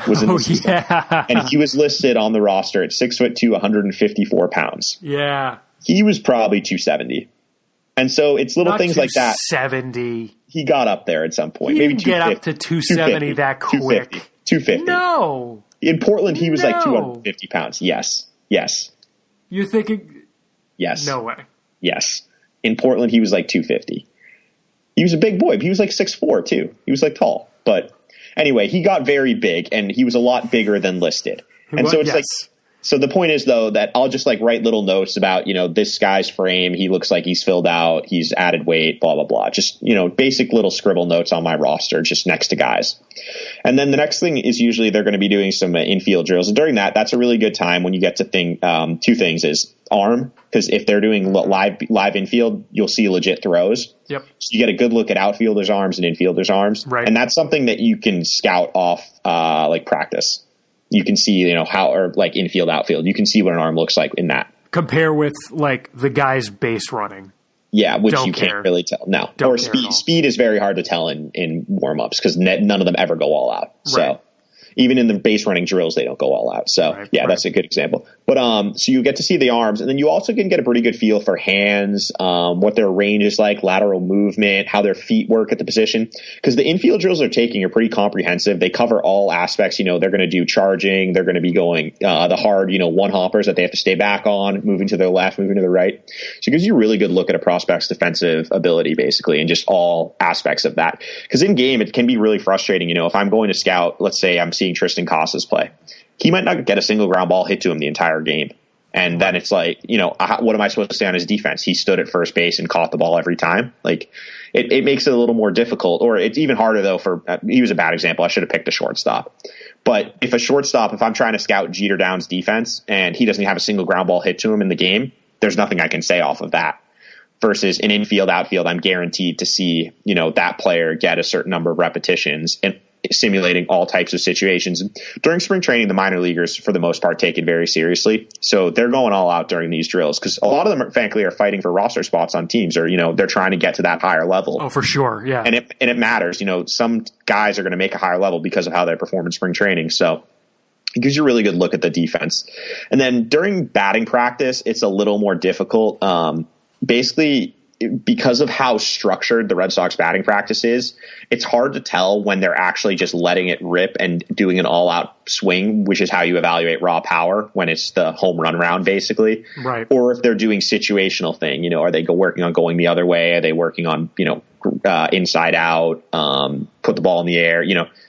was in the season. And he was listed on the roster at 6'2", 154 pounds. Yeah. He was probably 270. And so it's little things like that. 270. He got up there at some point. He maybe didn't get up to 270 that quick. 250. No. In Portland, he was like 250 pounds. Yes. You're thinking? Yes. No way. Yes. In Portland, he was like 250. He was a big boy. He was like 6'4", too. He was like tall. But anyway, he got very big, and he was a lot bigger than listed. And so it's like, so the point is, though, that I'll just like write little notes about, this guy's frame. He looks like he's filled out. He's added weight, blah, blah, blah. Just, basic little scribble notes on my roster, just next to guys. And then the next thing is usually they're going to be doing some infield drills. And during that's a really good time when you get to two things is arm, because if they're doing live infield, you'll see legit throws. Yep. So you get a good look at outfielders' arms and infielders' arms. Right. And that's something that you can scout off like practice. You can see, how, or like infield, outfield. You can see what an arm looks like in that. Compare with like the guy's base running. Yeah, which you can't really tell. No. Or speed. Speed is very hard to tell in warm-ups because none of them ever go all out. So, even in the base running drills, they don't go all out. So that's a good example. But so you get to see the arms, and then you also can get a pretty good feel for hands, what their range is like, lateral movement, how their feet work at the position. Because the infield drills they're taking are pretty comprehensive. They cover all aspects. They're going to do charging. They're going to be going the hard, one hoppers that they have to stay back on, moving to their left, moving to the right. So it gives you a really good look at a prospect's defensive ability, basically, and just all aspects of that. Because in game, it can be really frustrating. If I'm going to scout, let's say I'm seeing Tristan Casas play, he might not get a single ground ball hit to him the entire game. And then it's like, what am I supposed to say on his defense? He stood at first base and caught the ball every time. Like, it makes it a little more difficult, or it's even harder though he was a bad example. I should have picked a shortstop. But if I'm trying to scout Jeter Downs defense and he doesn't have a single ground ball hit to him in the game, there's nothing I can say off of that. Versus an infield, outfield, I'm guaranteed to see, that player get a certain number of repetitions and simulating all types of situations. During spring training, the minor leaguers, for the most part, take it very seriously. So they're going all out during these drills because a lot of them, frankly, are fighting for roster spots on teams, or, they're trying to get to that higher level. Oh, for sure. Yeah. And it matters. Some guys are going to make a higher level because of how they perform in spring training. So it gives you a really good look at the defense. And then during batting practice, it's a little more difficult. Basically, because of how structured the Red Sox batting practice is, it's hard to tell when they're actually just letting it rip and doing an all-out swing, which is how you evaluate raw power when it's the home run round, basically. Right. Or if they're doing situational thing, are they working on going the other way? Are they working on, inside out, put the ball in the air?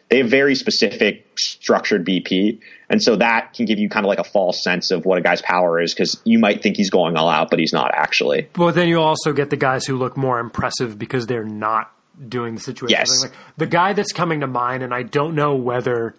They have very specific structured BP. And so that can give you kind of like a false sense of what a guy's power is, because you might think he's going all out, but he's not actually. But then you also get the guys who look more impressive because they're not doing the situation. Yes. Like the guy that's coming to mind, and I don't know whether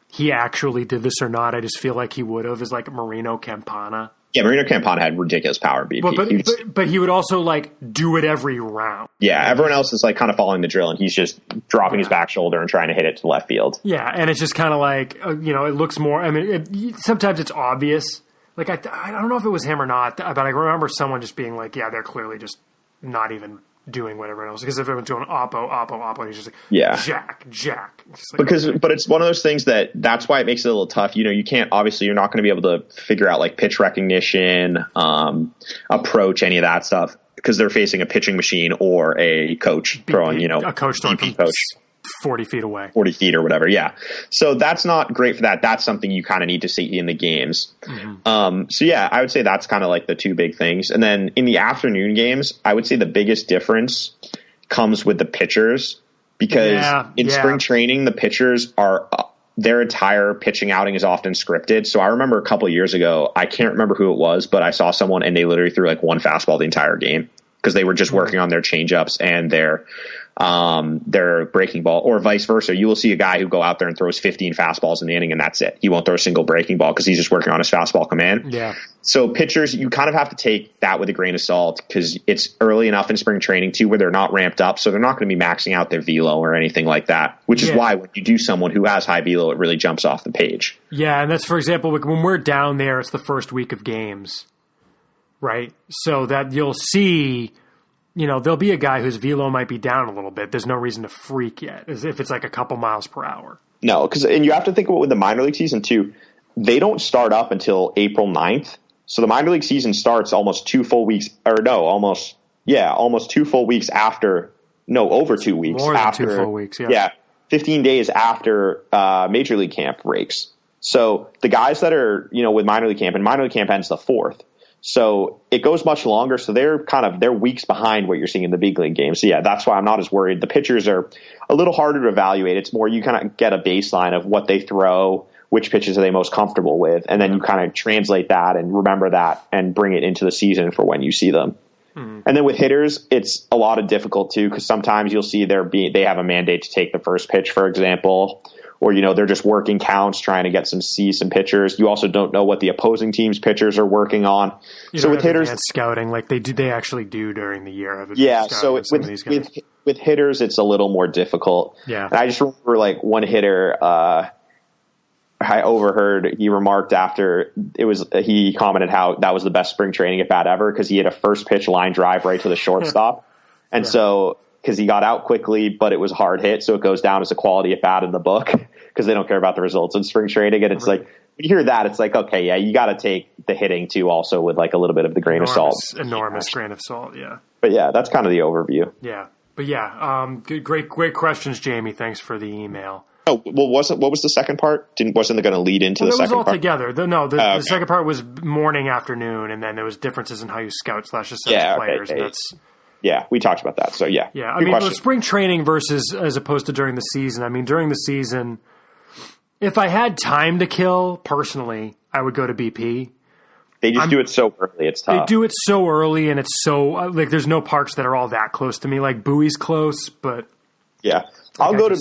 he actually did this or not, I just feel like he would have, is like Marino Campana. Yeah, Marino Campana had ridiculous power BP. But he would also like do it every round. Yeah, everyone else is like kind of following the drill, and he's just dropping his back shoulder and trying to hit it to left field. Yeah, and it's just kind of like, it looks more, sometimes it's obvious. Like, I don't know if it was him or not, but I remember someone just being like, yeah, they're clearly just not even doing whatever else. Because if everyone's doing oppo, he's just like, jack. Like, but it's one of those things that's why it makes it a little tough. You can't, obviously, you're not going to be able to figure out like pitch recognition, approach, any of that stuff, because they're facing a pitching machine or a coach throwing, a coach throwing BP coach 40 feet away. 40 feet or whatever, yeah. So that's not great for that. That's something you kind of need to see in the games. Mm-hmm. So yeah, I would say that's kind of like the two big things. And then in the afternoon games, I would say the biggest difference comes with the pitchers, because in spring training, the pitchers are their entire pitching outing is often scripted. So I remember a couple of years ago, I can't remember who it was, but I saw someone and they literally threw like one fastball the entire game because they were just working on their changeups and their breaking ball, or vice versa. You will see a guy who go out there and throws 15 fastballs in the inning, and that's it. He won't throw a single breaking ball because he's just working on his fastball command. Yeah. So pitchers, you kind of have to take that with a grain of salt, because it's early enough in spring training too where they're not ramped up, so they're not going to be maxing out their velo or anything like that, which is why when you do someone who has high velo, it really jumps off the page. Yeah, and that's, for example, when we're down there, it's the first week of games, right? So that you'll see, there'll be a guy whose velo might be down a little bit. There's no reason to freak yet, as if it's like a couple miles per hour. No, and you have to think about with the minor league season too, they don't start up until April 9th. So the minor league season starts almost 2 full weeks, almost 2 full weeks after, over 2 weeks. More after, than 2 full weeks, Yeah, 15 days after major league camp breaks. So the guys that are, with minor league camp, and minor league camp ends the 4th. So it goes much longer. So they're weeks behind what you're seeing in the big league game. So yeah, that's why I'm not as worried. The pitchers are a little harder to evaluate. It's more, you kind of get a baseline of what they throw, which pitches are they most comfortable with, and then you kind of translate that and remember that and bring it into the season for when you see them. Mm-hmm. And then with hitters, it's a lot of difficult too, because sometimes you'll see they have a mandate to take the first pitch, for example, or, they're just working counts, trying to see some pitchers. You also don't know what the opposing team's pitchers are working on. So with hitters, scouting like they actually do during the year. So with hitters, it's a little more difficult. Yeah. And I just remember like one hitter, I overheard, he remarked after he commented how that was the best spring training at bat ever, because he had a first pitch line drive right to the shortstop. And so, because he got out quickly, but it was a hard hit, so it goes down as a quality at bat in the book. because they don't care about the results in spring training. And it's like, when you hear that, it's like, okay, yeah, you got to take the hitting too also with like a little bit of the grain of salt. Enormous grain of salt, yeah. But yeah, that's kind of the overview. Yeah. But yeah, great questions, Jamie. Thanks for the email. Oh, well, what was the second part? Wasn't it going to lead into the second part? It was all together. The second part was morning, afternoon, and then there was differences in how you scout / assess players. Okay. Yeah, we talked about that. So yeah. Yeah, I mean, spring training versus as opposed to during the season. I mean, during the season, if I had time to kill, personally, I would go to BP. They just do it so early. It's tough. They do it so early, and it's so like there's no parks that are all that close to me. Like Bowie's close, but yeah, I'll go to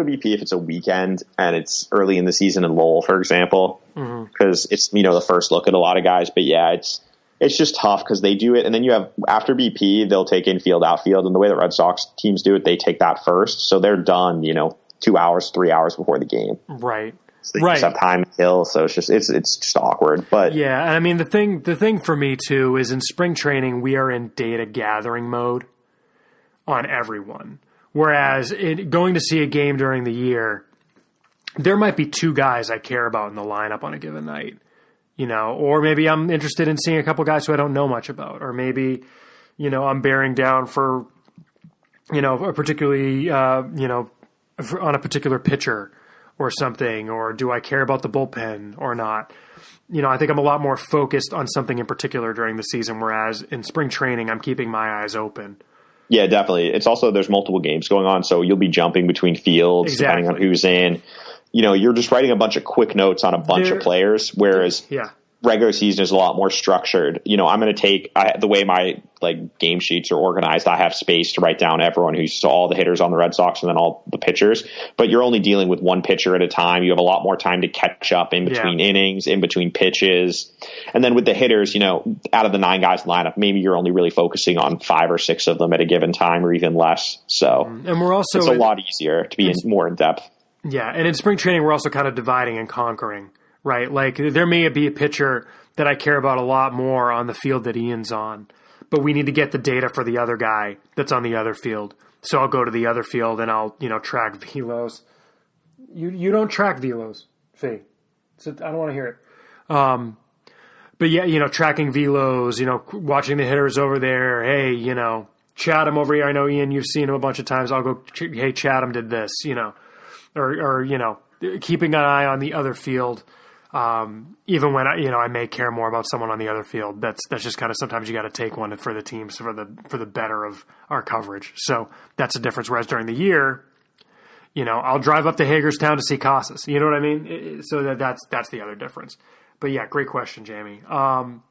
BP if it's a weekend and it's early in the season in Lowell, for example, because it's the first look at a lot of guys. But yeah, it's just tough because they do it, and then you have after BP they'll take infield, outfield, and the way the Red Sox teams do it, they take that first, so they're done 2 hours, 3 hours before the game. Right. So they just have time to kill, so it's just awkward. But yeah, and I mean the thing for me too is in spring training we are in data gathering mode on everyone, whereas going to see a game during the year, there might be 2 guys I care about in the lineup on a given night, or maybe I'm interested in seeing a couple guys who I don't know much about, or maybe I'm bearing down for a particularly on a particular pitcher or something, or do I care about the bullpen or not? I think I'm a lot more focused on something in particular during the season, whereas in spring training, I'm keeping my eyes open. Yeah, definitely. It's also, there's multiple games going on, so you'll be jumping between fields, depending on who's in. You're just writing a bunch of quick notes on a bunch of players, whereas regular season is a lot more structured. I'm going to take the way my game sheets are organized. I have space to write down everyone all the hitters on the Red Sox and then all the pitchers. But you're only dealing with one pitcher at a time. You have a lot more time to catch up in between innings, in between pitches, and then with the hitters, out of the 9 guys in the lineup, maybe you're only really focusing on 5 or 6 of them at a given time, or even less. So, and we're also it's a lot easier to be more in depth. Yeah, and in spring training, we're also kind of dividing and conquering. Right, like there may be a pitcher that I care about a lot more on the field that Ian's on, but we need to get the data for the other guy that's on the other field. So I'll go to the other field and I'll track velos. You don't track velos, Fee. So I don't want to hear it. But yeah, tracking velos. Watching the hitters over there. Hey, Chatham over here. I know Ian, you've seen him a bunch of times. I'll go. Hey, Chatham did this. Or keeping an eye on the other field. Even when I may care more about someone on the other field, that's just kind of sometimes you got to take one for the teams for the better of our coverage. So that's a difference. Whereas during the year, I'll drive up to Hagerstown to see Casas. You know what I mean? So that's the other difference. But yeah, great question, Jamie. I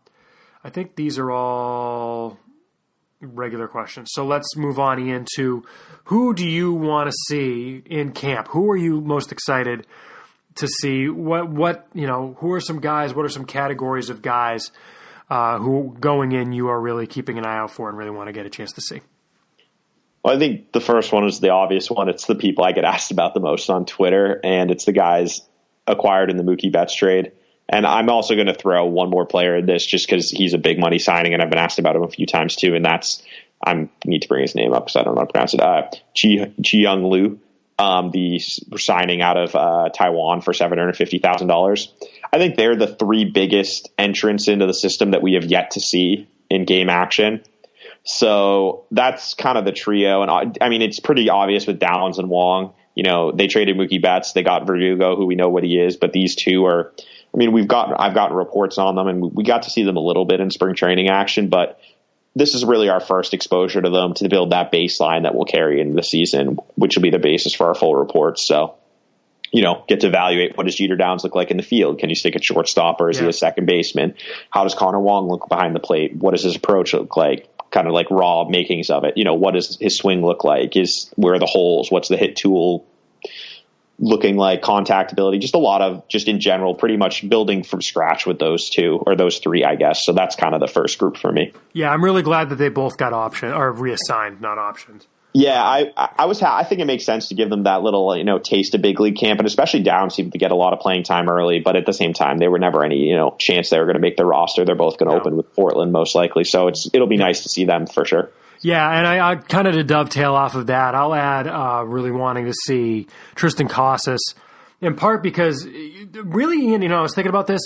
think these are all regular questions. So let's move on, Ian, to who do you want to see in camp? Who are you most excited to see? Who are some guys, what are some categories of guys who going in you are really keeping an eye out for and really want to get a chance to see? Well, I think the first one is the obvious one. It's the people I get asked about the most on Twitter, and it's the guys acquired in the Mookie Betts trade. And I'm also going to throw one more player in this just because he's a big money signing, and I've been asked about him a few times too, and I need to bring his name up because I don't know how to pronounce it. Chi-Young Liu. The signing out of Taiwan for $750,000. I think they're the 3 biggest entrants into the system that we have yet to see in game action. So that's kind of the trio. And I mean, it's pretty obvious with Downs and Wong. They traded Mookie Betts. They got Verdugo, who we know what he is. But these 2 are, I mean, I've gotten reports on them, and we got to see them a little bit in spring training action. But this is really our first exposure to them to build that baseline that we'll carry into the season, which will be the basis for our full reports. So, get to evaluate what does Jeter Downs look like in the field? Can you stick at shortstop, or is he a second baseman? How does Connor Wong look behind the plate? What does his approach look like? Kind of like raw makings of it. What does his swing look like? Where are the holes? What's the hit tool looking like? Contact ability, just a lot of, just in general, pretty much building from scratch with those 2 or those 3, I guess. So that's kind of the first group for me. Yeah, I'm really glad that they both got option or reassigned, not options. Yeah, I think it makes sense to give them that little, taste of big league camp, and especially Downs seemed to get a lot of playing time early, but at the same time, there were never any, chance they were going to make the roster. They're both going to open with Portland most likely. So it'll be nice to see them for sure. Yeah, and I kind of to dovetail off of that, I'll add really wanting to see Tristan Casas in part because really, Ian, I was thinking about this.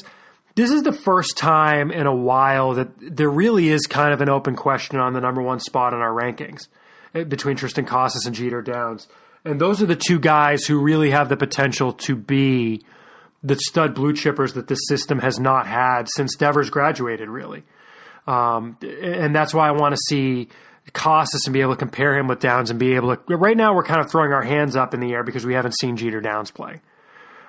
This is the first time in a while that there really is kind of an open question on the number one spot in our rankings between Tristan Casas and Jeter Downs. And those are the two guys who really have the potential to be the stud blue chippers that this system has not had since Devers graduated, really. And that's why I want to see Casas and be able to compare him with Downs and be able to – right now we're kind of throwing our hands up in the air because we haven't seen Jeter Downs play.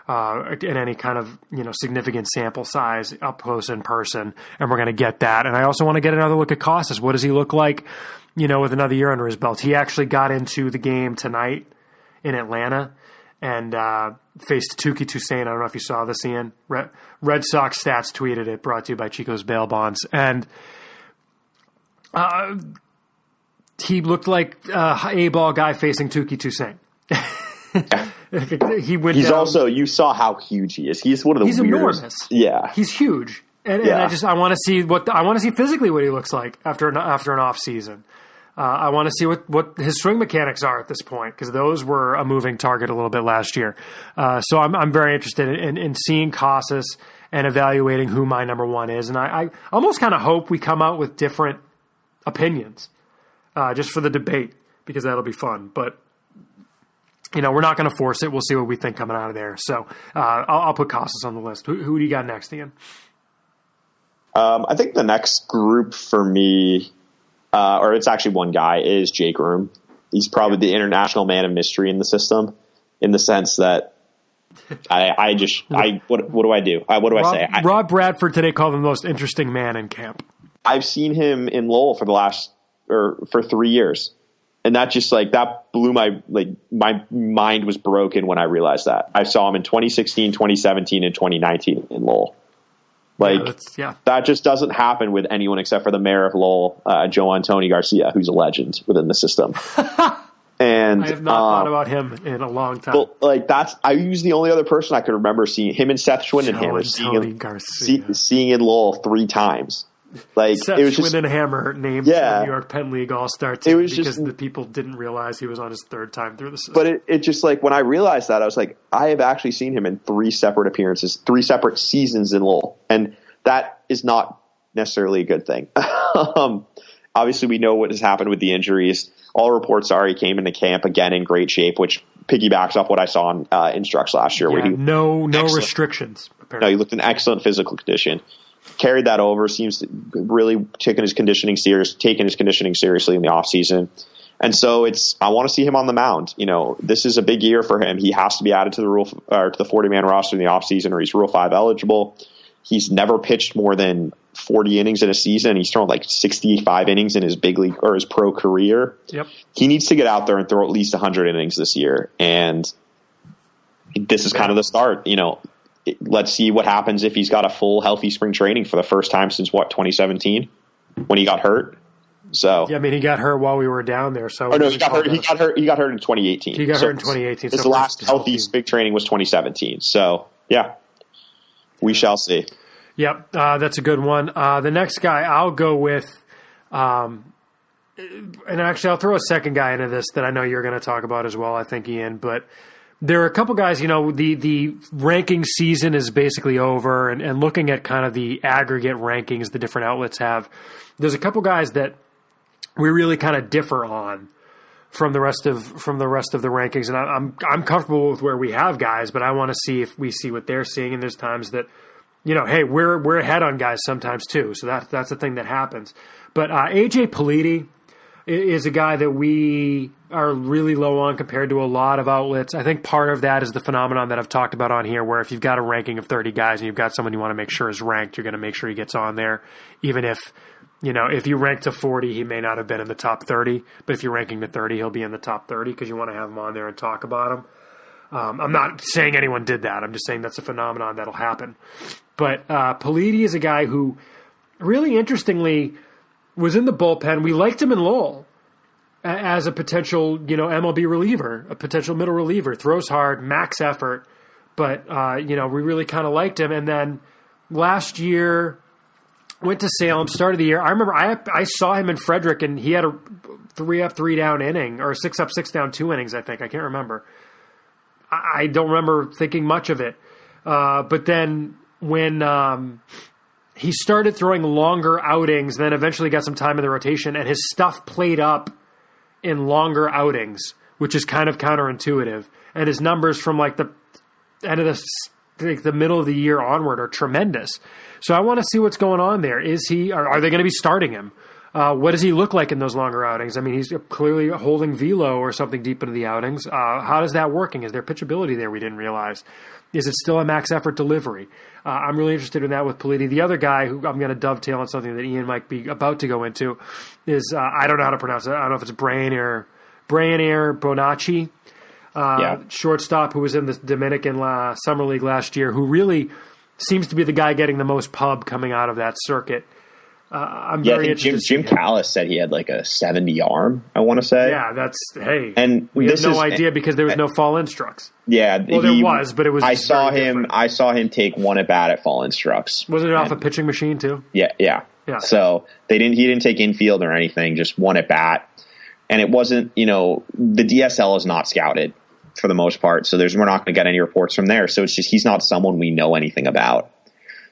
In any kind of significant sample size up close in person, and we're going to get that. And I also want to get another look at Casas. What does he look like, with another year under his belt? He actually got into the game tonight in Atlanta and faced Tuki Toussaint. I don't know if you saw this, Ian. Red Sox Stats tweeted it, brought to you by Chico's Bail Bonds, and he looked like a A-ball guy facing Tuki Toussaint. He's down. Also, you saw how huge he is. He's one of the weirdest. Enormous. Yeah, he's huge, and I want to see physically what he looks like after an off season. I want to see what his swing mechanics are at this point, because those were a moving target a little bit last year. So I'm very interested in seeing Casas and evaluating who my number one is, and I almost kind of hope we come out with different opinions just for the debate, because that'll be fun, but. We're not going to force it. We'll see what we think coming out of there. So I'll put Casas on the list. Who do you got next, Ian? I think the next group for me, or it's actually one guy, is Jake Room. He's probably the international man of mystery in the system, in the sense that what do I do? What do I say? Rob Bradford today called him the most interesting man in camp. I've seen him in Lowell for 3 years. And that just that blew my mind was broken when I realized that. I saw him in 2016, 2017, and 2019 in Lowell. That just doesn't happen with anyone except for the mayor of Lowell, Joe Antoni Garcia, who's a legend within the system. And I have not thought about him in a long time. I use the only other person I could remember seeing him and Seth Schwindenhammer seeing in Lowell 3 times. Seth Schwindenhammer named the New York Penn League All-Star team because the people didn't realize he was on his 3rd time through the system. But it just when I realized that, I was like, I have actually seen him in 3 separate appearances, 3 separate seasons in Lowell. And that is not necessarily a good thing. Obviously, we know what has happened with the injuries. All reports are he came into camp again in great shape, which piggybacks off what I saw in Instructs last year. Yeah, where no restrictions. Apparently. No, he looked in excellent physical condition. Carried that over, seems to really taking his conditioning seriously in the offseason. And so I want to see him on the mound. This is a big year for him. He has to be added to the to the 40-man roster in the offseason, or he's Rule 5 eligible. He's never pitched more than 40 innings in a season. He's thrown 65 innings in his big league or his pro career. Yep. He needs to get out there and throw at least 100 innings this year. And this is kind of the start, Let's see what happens if he's got a full healthy spring training for the first time since 2017 when he got hurt. So he got hurt while we were down there. So he got hurt in 2018. He got hurt in 2018. His last healthy spring training was 2017. So we shall see. Yep, that's a good one. The next guy I'll go with, and actually I'll throw a second guy into this that I know you're going to talk about as well, I think, Ian, but there are a couple guys, the ranking season is basically over, and looking at kind of the aggregate rankings the different outlets have, there's a couple guys that we really kind of differ on from the rest of the rankings, and I'm comfortable with where we have guys, but I want to see if we see what they're seeing, and there's times that, hey, we're ahead on guys sometimes too, so that's the thing that happens. But AJ Politi is a guy that we are really low on compared to a lot of outlets. I think part of that is the phenomenon that I've talked about on here, where if you've got a ranking of 30 guys and you've got someone you want to make sure is ranked, you're going to make sure he gets on there. Even if, if you rank to 40, he may not have been in the top 30, but if you're ranking to 30, he'll be in the top 30 because you want to have him on there and talk about him. I'm not saying anyone did that. I'm just saying that's a phenomenon that'll happen. But Politi is a guy who really interestingly was in the bullpen. We liked him in Lowell as a potential, MLB reliever, a potential middle reliever, throws hard, max effort. But, we really kind of liked him. And then last year went to Salem, started the year. I remember I saw him in Frederick, and he had a 3 up, 3 down inning, or 6 up, 6 down, 2 innings, I think. I can't remember. I don't remember thinking much of it. But then when he started throwing longer outings, then eventually got some time in the rotation, and his stuff played up in longer outings, which is kind of counterintuitive. And his numbers from like the end of the middle of the year onward are tremendous. So I want to see what's going on there. Are they going to be starting him? What does he look like in those longer outings? I mean, he's clearly holding velo or something deep into the outings. How is that working? Is there pitchability there we didn't realize? Is it still a max effort delivery? I'm really interested in that with Politi. The other guy who I'm going to dovetail on something that Ian might be about to go into is, I don't know how to pronounce it. I don't know if it's Brian Bonacci, shortstop who was in the Dominican Summer League last year, who really seems to be the guy getting the most pub coming out of that circuit. I'm very interested. Jim Callis said he had like a 70 arm, I want to say. Yeah, and we have no idea because there was no fall instructs. Yeah. Well, there was, but it was I saw him take one at bat at fall instructs. Was it off a pitching machine too? Yeah. So he didn't take infield or anything, just one at bat. And it wasn't, the DSL is not scouted for the most part. So we're not going to get any reports from there. So it's just, he's not someone we know anything about.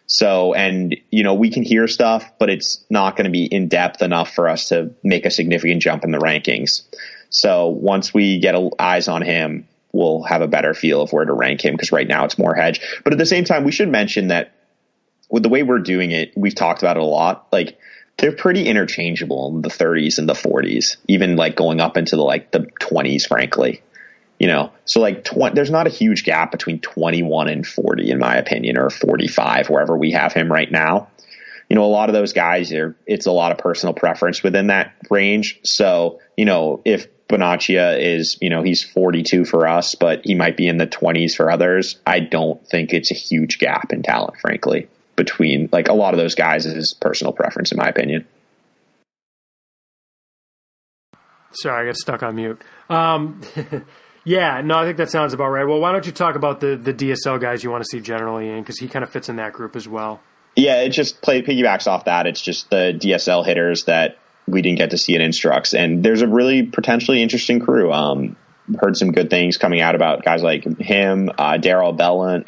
So, and, we can hear stuff, but it's not going to be in depth enough for us to make a significant jump in the rankings. So once we get eyes on him, we'll have a better feel of where to rank him, because right now it's more hedge. But at the same time, we should mention that with the way we're doing it, we've talked about it a lot. Like, they're pretty interchangeable in the 30s and the 40s, even like going up into the 20s, frankly. So there's not a huge gap between 21 and 40, in my opinion, or 45, wherever we have him right now. A lot of those guys, it's a lot of personal preference within that range. So, if Bonaccia is, he's 42 for us, but he might be in the 20s for others, I don't think it's a huge gap in talent, frankly, between a lot of those guys is personal preference, in my opinion. Sorry, I got stuck on mute. Yeah, no, I think that sounds about right. Well, why don't you talk about the DSL guys you want to see generally, Ian, because he kind of fits in that group as well. Yeah, it just piggybacks off that. It's just the DSL hitters that we didn't get to see at Instructs, and there's a really potentially interesting crew. Heard some good things coming out about guys like him, Darrell Bellon,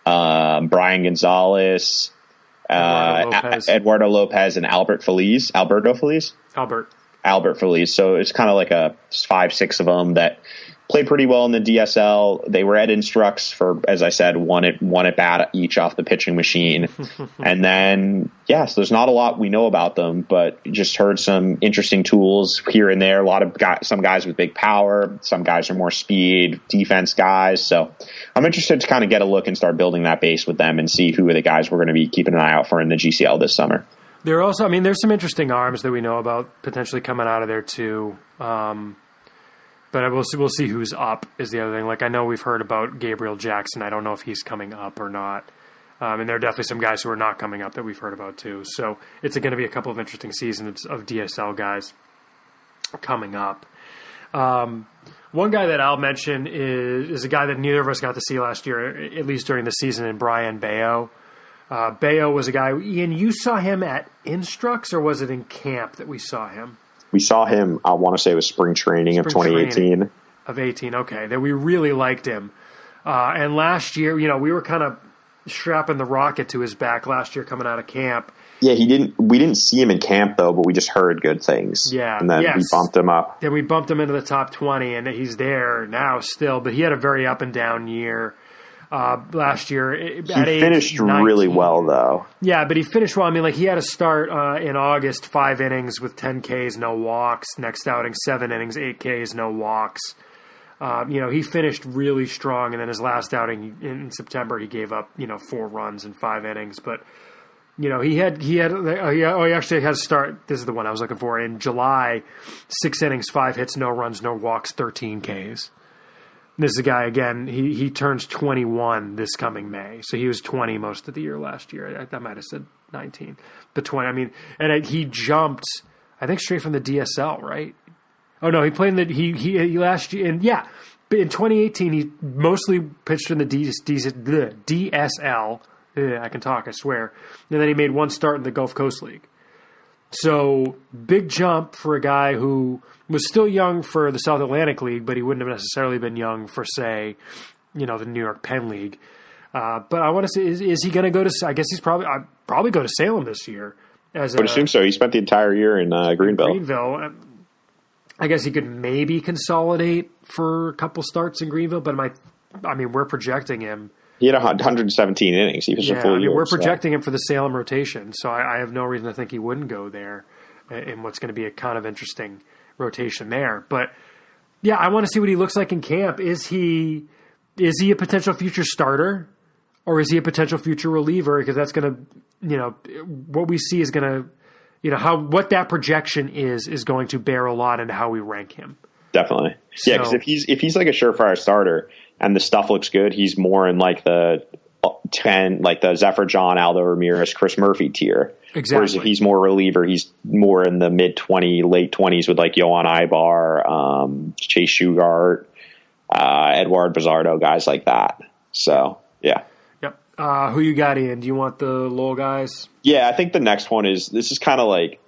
Brian Gonzalez, Eduardo Lopez, and Alberto Feliz. Albert Feliz. So it's kind of like 5-6 of them that played pretty well in the DSL. They were at Instructs for, as I said, one at bat each off the pitching machine. And then, so there's not a lot we know about them, but just heard some interesting tools here and there. Some guys with big power, some guys are more speed, defense guys. So I'm interested to kind of get a look and start building that base with them and see who are the guys we're going to be keeping an eye out for in the GCL this summer. There also, there's some interesting arms that we know about potentially coming out of there too. But we'll see who's up is the other thing. I know we've heard about Gabriel Jackson. I don't know if he's coming up or not. And there are definitely some guys who are not coming up that we've heard about too. So it's going to be a couple of interesting seasons of DSL guys coming up. One guy that I'll mention is a guy that neither of us got to see last year, at least during the season, in Brian Bayo. Bayo was a guy, Ian, you saw him at Instructs, or was it in camp that we saw him? We saw him, I want to say it was spring training of 2018. Of 18, okay. That we really liked him. And last year, we were kind of strapping the rocket to his back last year coming out of camp. Yeah, we didn't see him in camp, though, but we just heard good things. Yeah. And then we bumped him up. Then we bumped him into the top 20, and he's there now still. But he had a very up and down year. Last year. He finished really well, though. Yeah, but he finished well. He had a start in August, 5 innings with 10 Ks, no walks. Next outing, 7 innings, 8 Ks, no walks. He finished really strong, and then his last outing in September, he gave up, 4 runs in 5 innings. But, he actually had a start. This is the one I was looking for. In July, 6 innings, 5 hits, no runs, no walks, 13 Ks. This is a guy, again, he turns 21 this coming May. So he was 20 most of the year last year. I might have said 19. But 20, he jumped, I think, straight from the DSL, right? Oh, no, he played in he last year. And yeah, in 2018, he mostly pitched in the DSL. I can talk, I swear. And then he made one start in the Gulf Coast League. So big jump for a guy who was still young for the South Atlantic League, but he wouldn't have necessarily been young for, say, the New York Penn League. But I want to say, is he going to go to? I guess he's probably go to Salem this year. I would assume so. He spent the entire year in Greenville. I guess he could maybe consolidate for a couple starts in Greenville, but we're projecting him. He had 117 innings. He was a full year. We're projecting him for the Salem rotation, so I have no reason to think he wouldn't go there in what's going to be a kind of interesting rotation there. But yeah, I want to see what he looks like in camp. Is he a potential future starter, or is he a potential future reliever? Because that's going to, what we see is going to, what that projection is going to bear a lot into how we rank him. Definitely. So, yeah, because if he's like a surefire starter and the stuff looks good, he's more in like the 10, like the Zephyr John, Aldo Ramirez, Chris Murphy tier. Exactly. Whereas if he's more reliever, he's more in the late 20s with like Yohan Ibar, Chase Shugart, Eduard Bizardo, guys like that. So, yeah. Yep. Who you got in? Do you want the Lowell guys? Yeah, I think the next one this is kind of like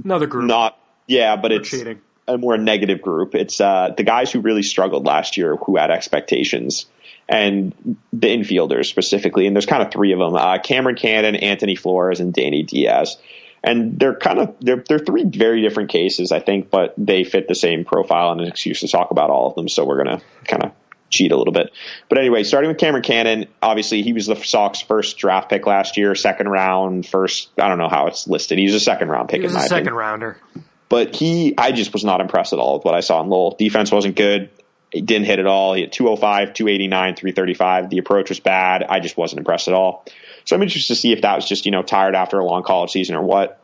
another group. But it's cheating. A more negative group. It's the guys who really struggled last year, who had expectations, and the infielders specifically. And there's kind of three of them: Cameron Cannon, Anthony Flores, and Danny Diaz. And they're three very different cases, I think, but they fit the same profile and an excuse to talk about all of them. So we're gonna kind of cheat a little bit. But anyway, starting with Cameron Cannon, obviously he was the Sox first draft pick last year, second round, first. I don't know how it's listed. He's a second round pick. He was a second rounder. But I just was not impressed at all with what I saw in Lowell. Defense wasn't good. He didn't hit at all. He had 205, 289, 335. The approach was bad. I just wasn't impressed at all. So I'm interested to see if that was just, tired after a long college season or what.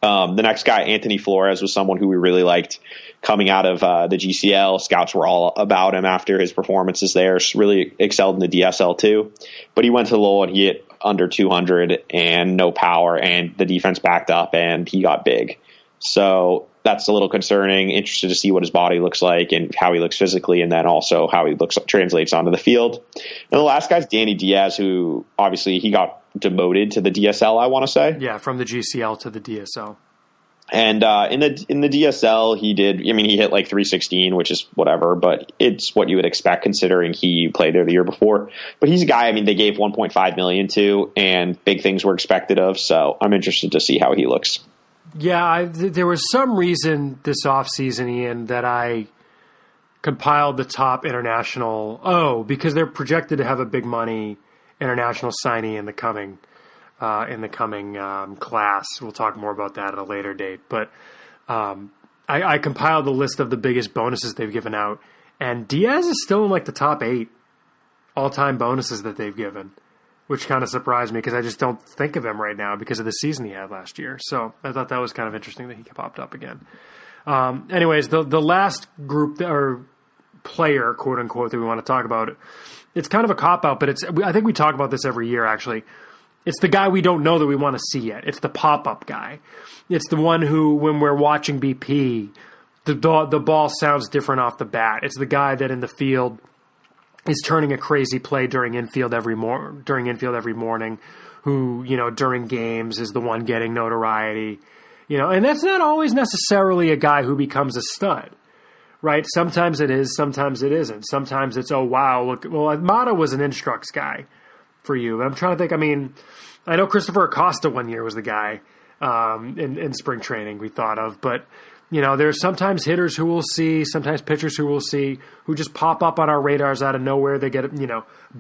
The next guy, Anthony Flores, was someone who we really liked coming out of the GCL. Scouts were all about him after his performances there. Really excelled in the DSL too. But he went to Lowell and he hit under 200 and no power, and the defense backed up and he got big. So that's a little concerning. Interested to see what his body looks like and how he looks physically, and then also how he translates onto the field. And the last guy's Danny Diaz, who obviously he got demoted to the DSL, I want to say. Yeah, from the GCL to the DSL. And in the DSL, he hit like 316, which is whatever, but it's what you would expect considering he played there the year before. But he's a guy, they gave $1.5 million to, and big things were expected of. So I'm interested to see how he looks. Yeah, there was some reason this offseason, Ian, that I compiled the top international. Because they're projected to have a big money international signee in the coming class. We'll talk more about that at a later date. But I compiled the list of the biggest bonuses they've given out, and Diaz is still in like the top 8 all-time bonuses that they've given, which kind of surprised me because I just don't think of him right now because of the season he had last year. So I thought that was kind of interesting that he popped up again. Anyways, the last group or player, quote unquote, that we want to talk about, it's kind of a cop-out, but I think we talk about this every year, actually. It's the guy we don't know that we want to see yet. It's the pop-up guy. It's the one who, when we're watching BP, the ball sounds different off the bat. It's the guy that in the field is turning a crazy play during infield every morning, who, during games is the one getting notoriety, and that's not always necessarily a guy who becomes a stud, right? Sometimes it is, sometimes it isn't. Sometimes it's, oh, wow, look, well, Mata was an Instructs guy for you. But I'm trying to think, I know Christopher Acosta one year was the guy in spring training we thought of, but there's sometimes hitters who we'll see, sometimes pitchers who we'll see, who just pop up on our radars out of nowhere. They get,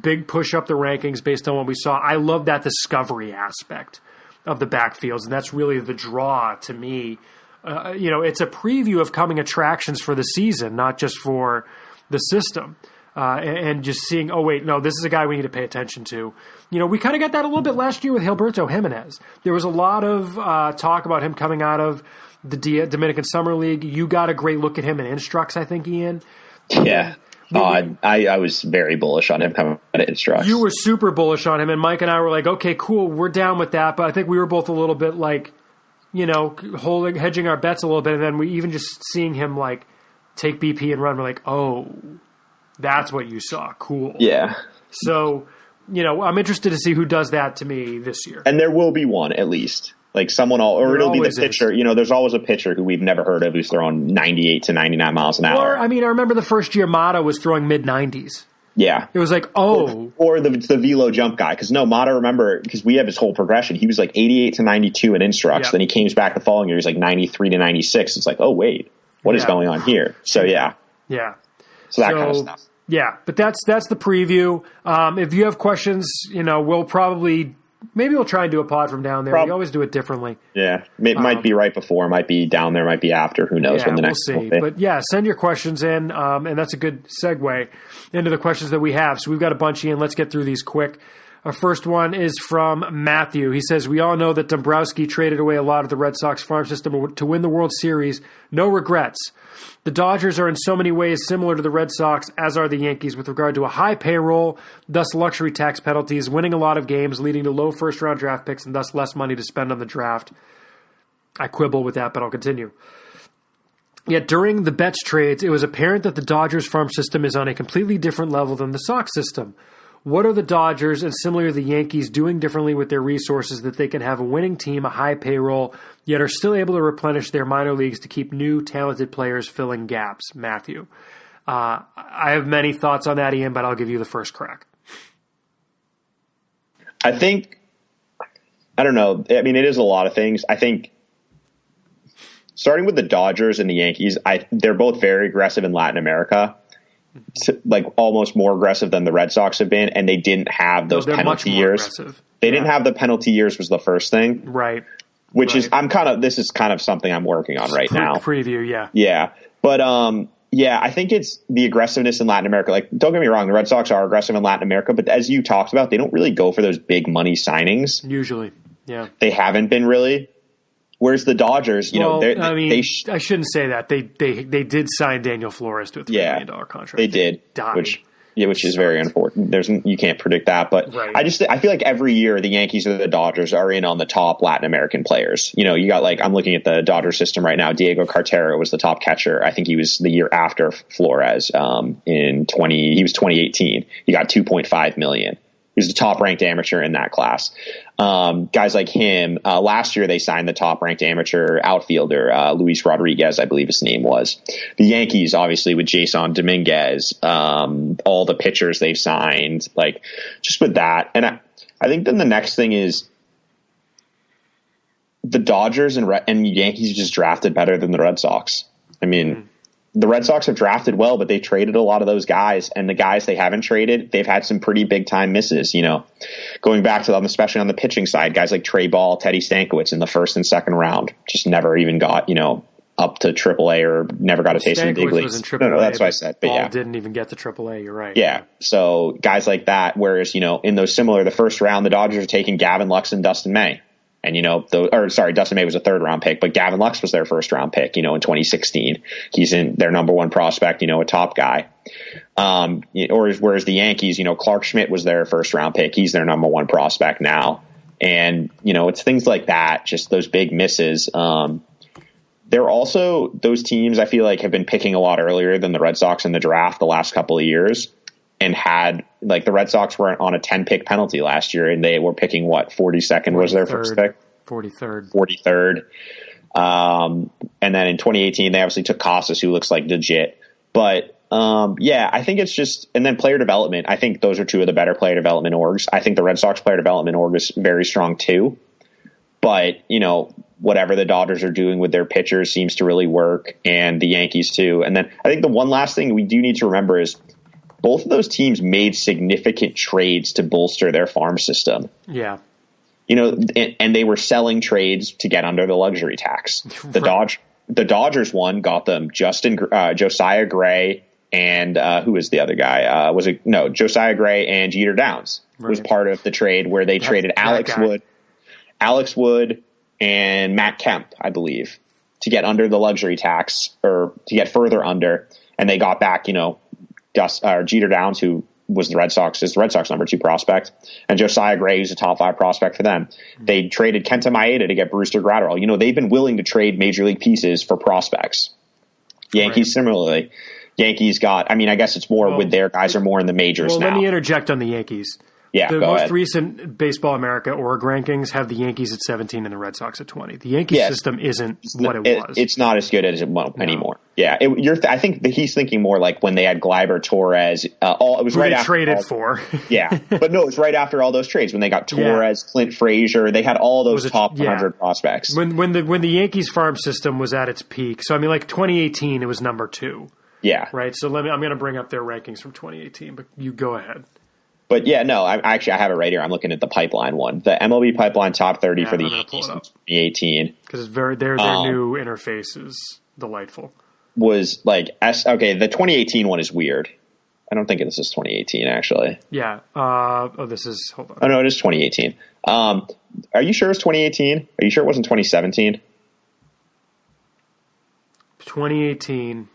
big push up the rankings based on what we saw. I love that discovery aspect of the backfields, and that's really the draw to me. It's a preview of coming attractions for the season, not just for the system. And just seeing, oh, wait, no, this is a guy we need to pay attention to. We kind of got that a little bit last year with Gilberto Jimenez. There was a lot of talk about him coming out of the Dominican Summer League. You got a great look at him in Instructs, I think, Ian. Yeah. I was very bullish on him coming out of Instructs. You were super bullish on him, and Mike and I were like, okay, cool, we're down with that. But I think we were both a little bit like, hedging our bets a little bit. And then we even just seeing him like take BP and run, we're like, oh, that's what you saw. Cool. Yeah. So, I'm interested to see who does that to me this year. And there will be one, at least. Like or it'll be the pitcher. You know, there's always a pitcher who we've never heard of who's throwing 98 to 99 miles an hour. Or, I mean, I remember the first year Mata was throwing mid-90s. Yeah. It was like, Or the velo jump guy. Because Mata, remember, because we have his whole progression. He was like 88 to 92 in Instructs. Yep. Then he came back the following year. He's like 93 to 96. It's like, oh, wait, what is going on here? So, yeah. Yeah. So that kind of stuff. Yeah, but that's the preview. If you have questions, you know, we'll try and do a pod from down there. We always do it differently. Yeah, it might be right before, might be down there, might be after. Who knows when the next we'll see. But yeah, send your questions in, and that's a good segue into the questions that we have. So we've got a bunch, Ian. Let's get through these quick. Our first one is from Matthew. He says, we all know that Dombrowski traded away a lot of the Red Sox farm system to win the World Series. No regrets. The Dodgers are in so many ways similar to the Red Sox, as are the Yankees, with regard to a high payroll, thus luxury tax penalties, winning a lot of games, leading to low first-round draft picks, and thus less money to spend on the draft. I quibble with that, but I'll continue. Yet during the Betts trades, it was apparent that the Dodgers farm system is on a completely different level than the Sox system. What are the Dodgers and similarly the Yankees doing differently with their resources that they can have a winning team, a high payroll, yet are still able to replenish their minor leagues to keep new, talented players filling gaps? Matthew. I have many thoughts on that, Ian, but I'll give you the first crack. I don't know. I mean, it is a lot of things. I think starting with the Dodgers and the Yankees, they're both very aggressive in Latin America. Like almost more aggressive than the Red Sox have been, and they didn't have those penalty years. Aggressive. They didn't have the penalty years was the first thing. Right. Which is this is kind of something I'm working on right now. Preview, yeah. Yeah. But I think it's the aggressiveness in Latin America. Like, don't get me wrong, the Red Sox are aggressive in Latin America, but as you talked about, they don't really go for those big money signings. Usually. Yeah. They haven't been really. Whereas the Dodgers, I shouldn't say that. They did sign Daniel Flores to a $3 million contract. They did, which is very important. You can't predict that, but right. I feel like every year the Yankees or the Dodgers are in on the top Latin American players. You know, you got I'm looking at the Dodgers system right now. Diego Cartero was the top catcher. I think he was the year after Flores. He was 2018. He got $2.5 million. He was the top-ranked amateur in that class. Guys like him, last year they signed the top-ranked amateur outfielder, Luis Rodriguez, I believe his name was. The Yankees, obviously, with Jason Dominguez, all the pitchers they've signed, like, just with that. And I think then the next thing is the Dodgers and Yankees just drafted better than the Red Sox. I mean... The Red Sox have drafted well, but they traded a lot of those guys, and the guys they haven't traded, they've had some pretty big time misses, you know, going back to them, especially on the pitching side, guys like Trey Ball, Teddy Stankiewicz in the first and second round just never even got, you know, up to AAA or never got a taste in the big leagues. No, that's what I said. But Ball didn't even get to AAA. You're right. Yeah. So guys like that, whereas, you know, in those similar, the first round, the Dodgers are taking Gavin Lux and Dustin May. And, you know, Dustin May was a third round pick, but Gavin Lux was their first round pick, you know, in 2016. He's in their number one prospect, you know, a top guy. Whereas the Yankees, you know, Clark Schmidt was their first round pick. He's their number one prospect now. And, you know, it's things like that, just those big misses. They're also, those teams I feel like have been picking a lot earlier than the Red Sox in the draft the last couple of years. And had, like, the Red Sox were on a 10-pick penalty last year, and they were picking, 42nd was their first pick? 43rd. 43rd. And then in 2018, they obviously took Casas, who looks like legit. But, I think it's just – and then player development. I think those are two of the better player development orgs. I think the Red Sox player development org is very strong, too. But, you know, whatever the Dodgers are doing with their pitchers seems to really work, and the Yankees, too. And then I think the one last thing we do need to remember is – both of those teams made significant trades to bolster their farm system. Yeah. You know, and they were selling trades to get under the luxury tax. The Dodgers one got them Josiah Gray and who was the other guy? Josiah Gray and Jeter Downs was part of the trade where they traded Alex Wood and Matt Kemp, I believe, to get under the luxury tax or to get further under. And they got back, you know, Jeter Downs, who was the Red Sox number 2 prospect, and Josiah Gray, who's a top 5 prospect for them. They traded Kenta Maeda to get Brewster Gratterall. You know, they've been willing to trade major league pieces for prospects. Yankees similarly. Yankees got, I mean, I guess it's more with their guys are more in the majors now. Let me interject on the Yankees. Yeah, the go most ahead. recent Baseball America org rankings have the Yankees at 17 and the Red Sox at 20. The Yankees system isn't what it was. It's not as good as it was anymore. Yeah, I think that he's thinking more like when they had Gleyber, Torres. It was right after traded for. Yeah, but no, it was right after all those trades when they got Torres, Clint Frazier. They had all those top 100 prospects. When the Yankees farm system was at its peak. So I mean, like 2018, it was number 2. Yeah. Right. So I'm going to bring up their rankings from 2018, but you go ahead. But yeah, no, I have it right here. I'm looking at the pipeline one, the MLB pipeline top 30 for the Yankees in 2018. Because their new interface is delightful. Was like the 2018 one is weird. I don't think this is 2018 actually. Yeah. This is hold on. Oh no, it is 2018. Are you sure it's 2018? Are you sure it wasn't 2017? 2018.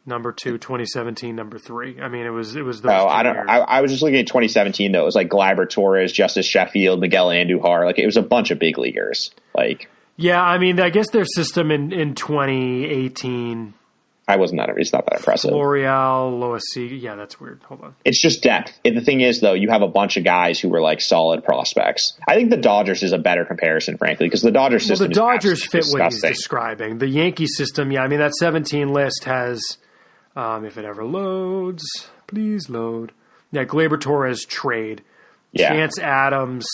Number 2, 2017, number 3. I mean, it was those. Oh, I was just looking at 2017 though. It was like Gleyber, Torres, Justice Sheffield, Miguel Andujar. Like it was a bunch of big leaguers. Like, yeah, I mean, I guess their system in 2018. It's not that impressive. L'Oreal, Loic. Yeah, that's weird. Hold on. It's just depth. And the thing is, though, you have a bunch of guys who were like solid prospects. I think the Dodgers is a better comparison, frankly, because the Dodgers system. The Dodgers fit disgusting. what he's describing. The Yankee system, yeah. I mean, that 17 list has. If it ever loads, please load. Yeah, Gleyber Torres trade. Yeah. Chance Adams,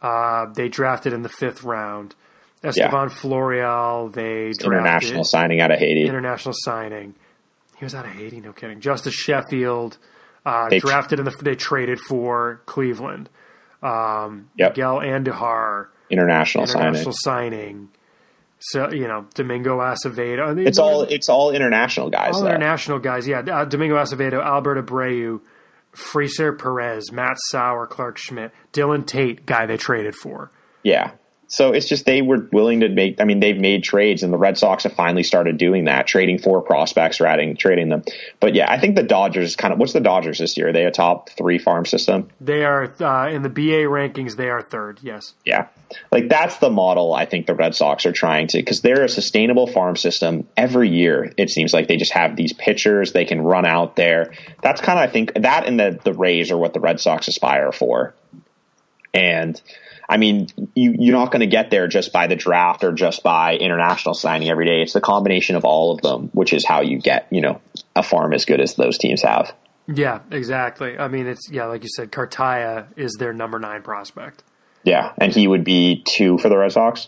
they drafted in the 5th round. Estevan Florial, they drafted. International signing out of Haiti. International signing. He was out of Haiti, no kidding. Justice Sheffield, drafted they traded for Cleveland. Miguel Andujar. International signing. So, Domingo Acevedo. It's all international guys. International guys, yeah. Domingo Acevedo, Alberto Abreu, Fraser Perez, Matt Sauer, Clark Schmidt, Dylan Tate, guy they traded for. Yeah. So it's just they were willing to they've made trades, and the Red Sox have finally started doing that, trading for prospects rather than trading them. But yeah, I think the Dodgers what's the Dodgers this year? Are they a top 3 farm system? They are, in the BA rankings, they are 3rd, yes. Yeah. Like that's the model I think the Red Sox are trying to, because they're a sustainable farm system. Every year, it seems like they just have these pitchers they can run out there. That's kind of, I think, that and the Rays are what the Red Sox aspire for. And I mean, you're not going to get there just by the draft or just by international signing every day. It's the combination of all of them, which is how you get, a farm as good as those teams have. Yeah, exactly. I mean, it's, like you said, Cartaya is their number 9 prospect. Yeah, and he would be 2 for the Red Sox?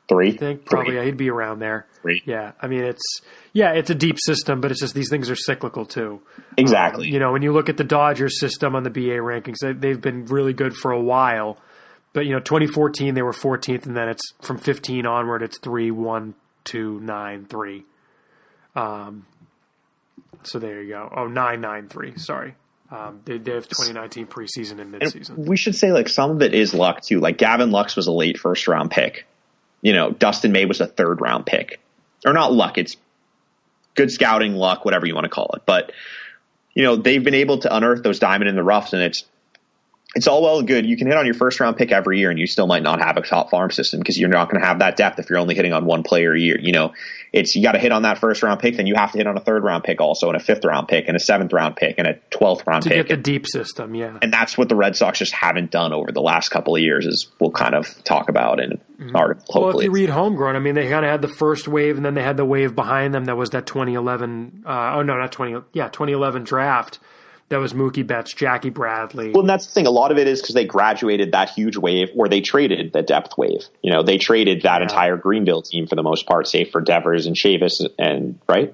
3? I think probably, 3. Yeah, he'd be around there. 3. Yeah, I mean, it's a deep system, but it's just these things are cyclical too. Exactly. When you look at the Dodgers system on the BA rankings, they've been really good for a while. But, 2014, they were 14th, and then it's from 15 onward, it's 3, 1, 2, 9, 3. So there you go. Oh, 9, 9, 3. Sorry. They have 2019 preseason and midseason. And we should say, like, some of it is luck, too. Like, Gavin Lux was a late first-round pick. Dustin May was a third-round pick. Or not luck. It's good scouting, luck, whatever you want to call it. But, they've been able to unearth those diamond in the roughs, and it's all well and good. You can hit on your first round pick every year and you still might not have a top farm system because you're not going to have that depth if you're only hitting on one player a year. You got to hit on that first round pick, then you have to hit on a 3rd round pick also, and a 5th round pick, and a 7th round pick, and a 12th round pick. To get the deep system, yeah. And that's what the Red Sox just haven't done over the last couple of years, as we'll kind of talk about in an article. Hopefully. Well, if you read Homegrown, I mean, they kind of had the first wave, and then they had the wave behind them that was that 2011 2011 draft. That was Mookie Betts, Jackie Bradley. Well, and that's the thing. A lot of it is because they graduated that huge wave, or they traded the depth wave. They traded that entire Greenville team for the most part, save for Devers and Chavis, and right?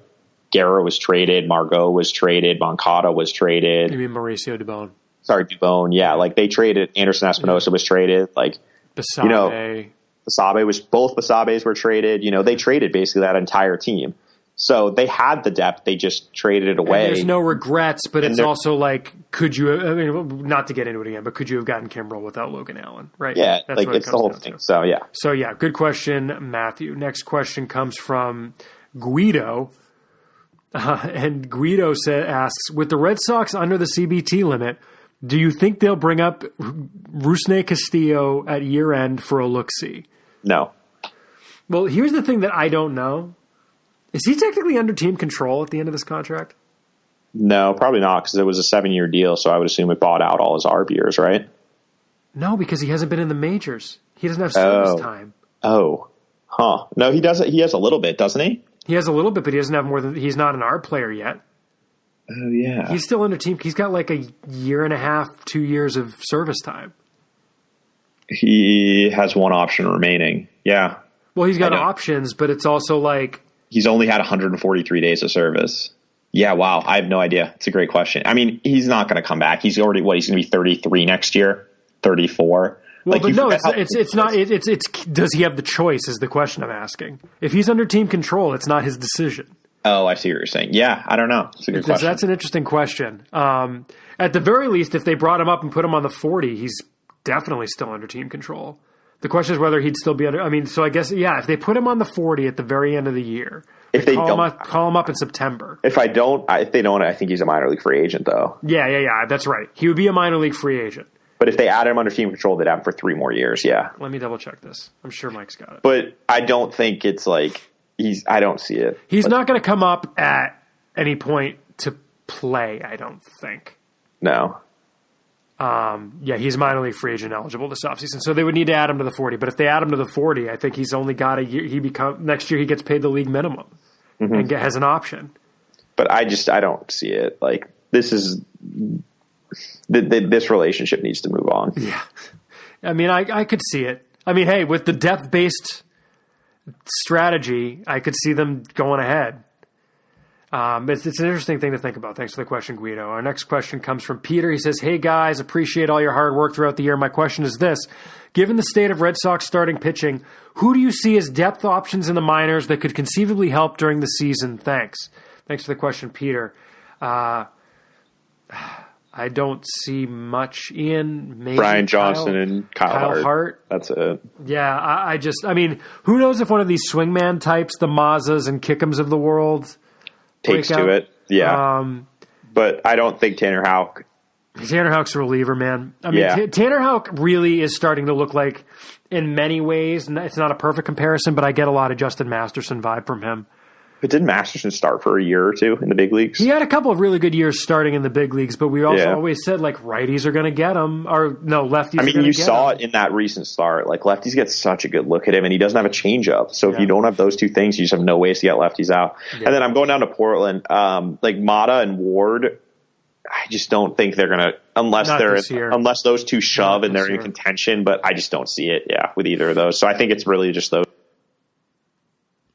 Guerra was traded, Margot was traded, Moncada was traded. You mean Mauricio Dubon? Sorry, Dubon. Yeah, like they traded. Anderson Espinosa was traded. Like Basabe. Both Basabes were traded. They traded basically that entire team. So they had the depth, they just traded it away. And there's no regrets, but it's also like, could you, not to get into it again, but could you have gotten Kimbrel without Logan Allen, right? Yeah, that's it's the whole thing. So, yeah. So, yeah, good question, Matthew. Next question comes from Guido. And Guido asks, with the Red Sox under the CBT limit, do you think they'll bring up Rusney Castillo at year end for a look-see? No. Well, here's the thing that I don't know. Is he technically under team control at the end of this contract? No, probably not, because it was a 7-year deal, so I would assume it bought out all his ARB years, right? No, because he hasn't been in the majors. He doesn't have service time. Oh. Huh. No, he doesn't. He has a little bit, doesn't he? He has a little bit, but he doesn't have more than... He's not an ARB player yet. Oh, yeah. He's still under team. He's got like a year and a half, 2 years of service time. He has one option remaining. Yeah. Well, he's got options, but it's also like... He's only had 143 days of service. Yeah, wow. I have no idea. It's a great question. I mean, he's not going to come back. He's already, he's going to be 33 next year, 34. Well, but no, it's not. Does he have the choice is the question I'm asking. If he's under team control, it's not his decision. Oh, I see what you're saying. Yeah, I don't know. It's a good question. That's an interesting question. At the very least, if they brought him up and put him on the 40, he's definitely still under team control. The question is whether he'd still be under. I mean, so I guess if they put him on the 40 at the very end of the year, if they call him up in September. If they don't, I think he's a minor league free agent though. Yeah. That's right. He would be a minor league free agent. But if they add him under team control, they'd have him for 3 more years. Yeah. Let me double check this. I'm sure Mike's got it. But I don't think it's like I don't see it. He's not going to come up at any point to play. I don't think. No. He's minor league free agent eligible this offseason, so they would need to add him to the 40. But if they add him to the 40, I think he's only got a year. Next year he gets paid the league minimum and has an option. But I don't see it. Like this relationship needs to move on. Yeah, I mean, I could see it. I mean, hey, with the depth based strategy, I could see them going ahead. It's an interesting thing to think about. Thanks for the question, Guido. Our next question comes from Peter. He says, hey, guys, appreciate all your hard work throughout the year. My question is this. Given the state of Red Sox starting pitching, who do you see as depth options in the minors that could conceivably help during the season? Thanks. Thanks for the question, Peter. I don't see much in maybe Brian Johnson and Kyle Hart. That's it. Yeah, I mean, who knows if one of these swingman types, the Mazas and Kickums of the world... takes to it, yeah. But I don't think Tanner Houck. Tanner Houck's a reliever, man. I mean, Tanner Houck really is starting to look like, in many ways, it's not a perfect comparison, but I get a lot of Justin Masterson vibe from him. But didn't Masterson start for a year or two in the big leagues? He had a couple of really good years starting in the big leagues, but we also always said, like, righties are going to get him, or no, lefties are going to get him. I mean, you saw it in that recent start. Like, lefties get such a good look at him, and he doesn't have a changeup. So if you don't have those two things, you just have no ways to get lefties out. Yeah. And then I'm going down to Portland. Like, Mata and Ward, I just don't think they're going to, unless those two shove and they're in contention, but I just don't see it, with either of those. So I think it's really just those.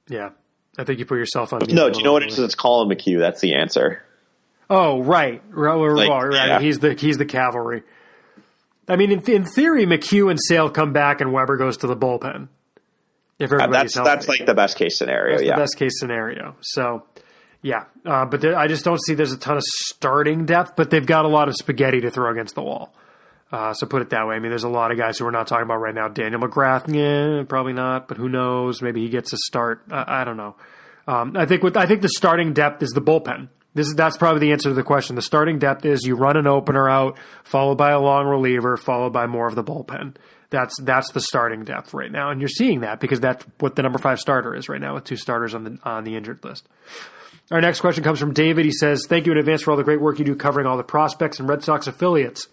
Yeah. I think you put yourself on. No, do you know what it is? It's Colin McHugh. That's the answer. Oh, right. Right. Yeah. He's the cavalry. I mean, in theory, McHugh and Sale come back and Weber goes to the bullpen. If everybody's healthy. That's like the best case scenario. That's the best case scenario. So, but I just don't see there's a ton of starting depth, but they've got a lot of spaghetti to throw against the wall. So put it that way. I mean, there's a lot of guys who we're not talking about right now. Daniel McGrath, probably not, but who knows? Maybe he gets a start. I don't know. I think the starting depth is the bullpen. That's probably the answer to the question. The starting depth is you run an opener out, followed by a long reliever, followed by more of the bullpen. That's the starting depth right now, and you're seeing that because that's what the number 5 starter is right now with 2 starters on the injured list. Our next question comes from David. He says, "Thank you in advance for all the great work you do covering all the prospects and Red Sox affiliates.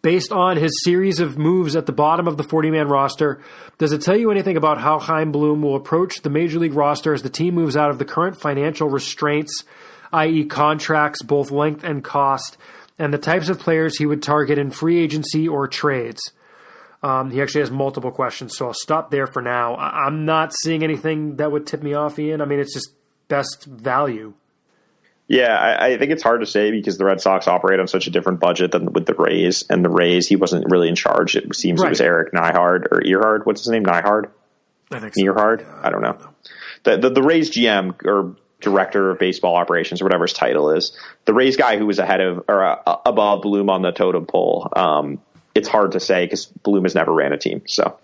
Based on his series of moves at the bottom of the 40-man roster, does it tell you anything about how Chaim Bloom will approach the Major League roster as the team moves out of the current financial restraints, i.e. contracts, both length and cost, and the types of players he would target in free agency or trades?" He actually has multiple questions, so I'll stop there for now. I'm not seeing anything that would tip me off, Ian. I mean, it's just best value. Yeah, I think it's hard to say because the Red Sox operate on such a different budget than with the Rays. And the Rays, he wasn't really in charge. It seems It was Eric Neihard or Earhart. What's his name? Neihard? I think so. Earhart? Yeah, I don't know. The Rays GM or director of baseball operations or whatever his title is, the Rays guy who was ahead of or above Bloom on the totem pole. It's hard to say because Bloom has never ran a team. So.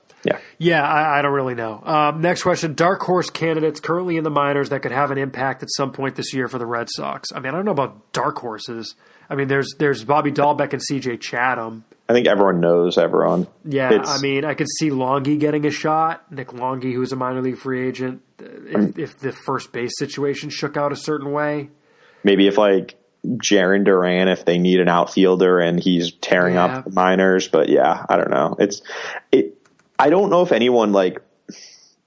Yeah, I don't really know. Next question. Dark horse candidates currently in the minors that could have an impact at some point this year for the Red Sox. I mean, I don't know about dark horses. I mean, there's Bobby Dahlbeck and CJ Chatham. I think everyone knows everyone. Yeah, I mean, I could see Longy getting a shot. Nick Longy, who's a minor league free agent, if the first base situation shook out a certain way. Maybe if like Jarren Duran, if they need an outfielder and he's tearing up the minors. But yeah, I don't know. I don't know if anyone like,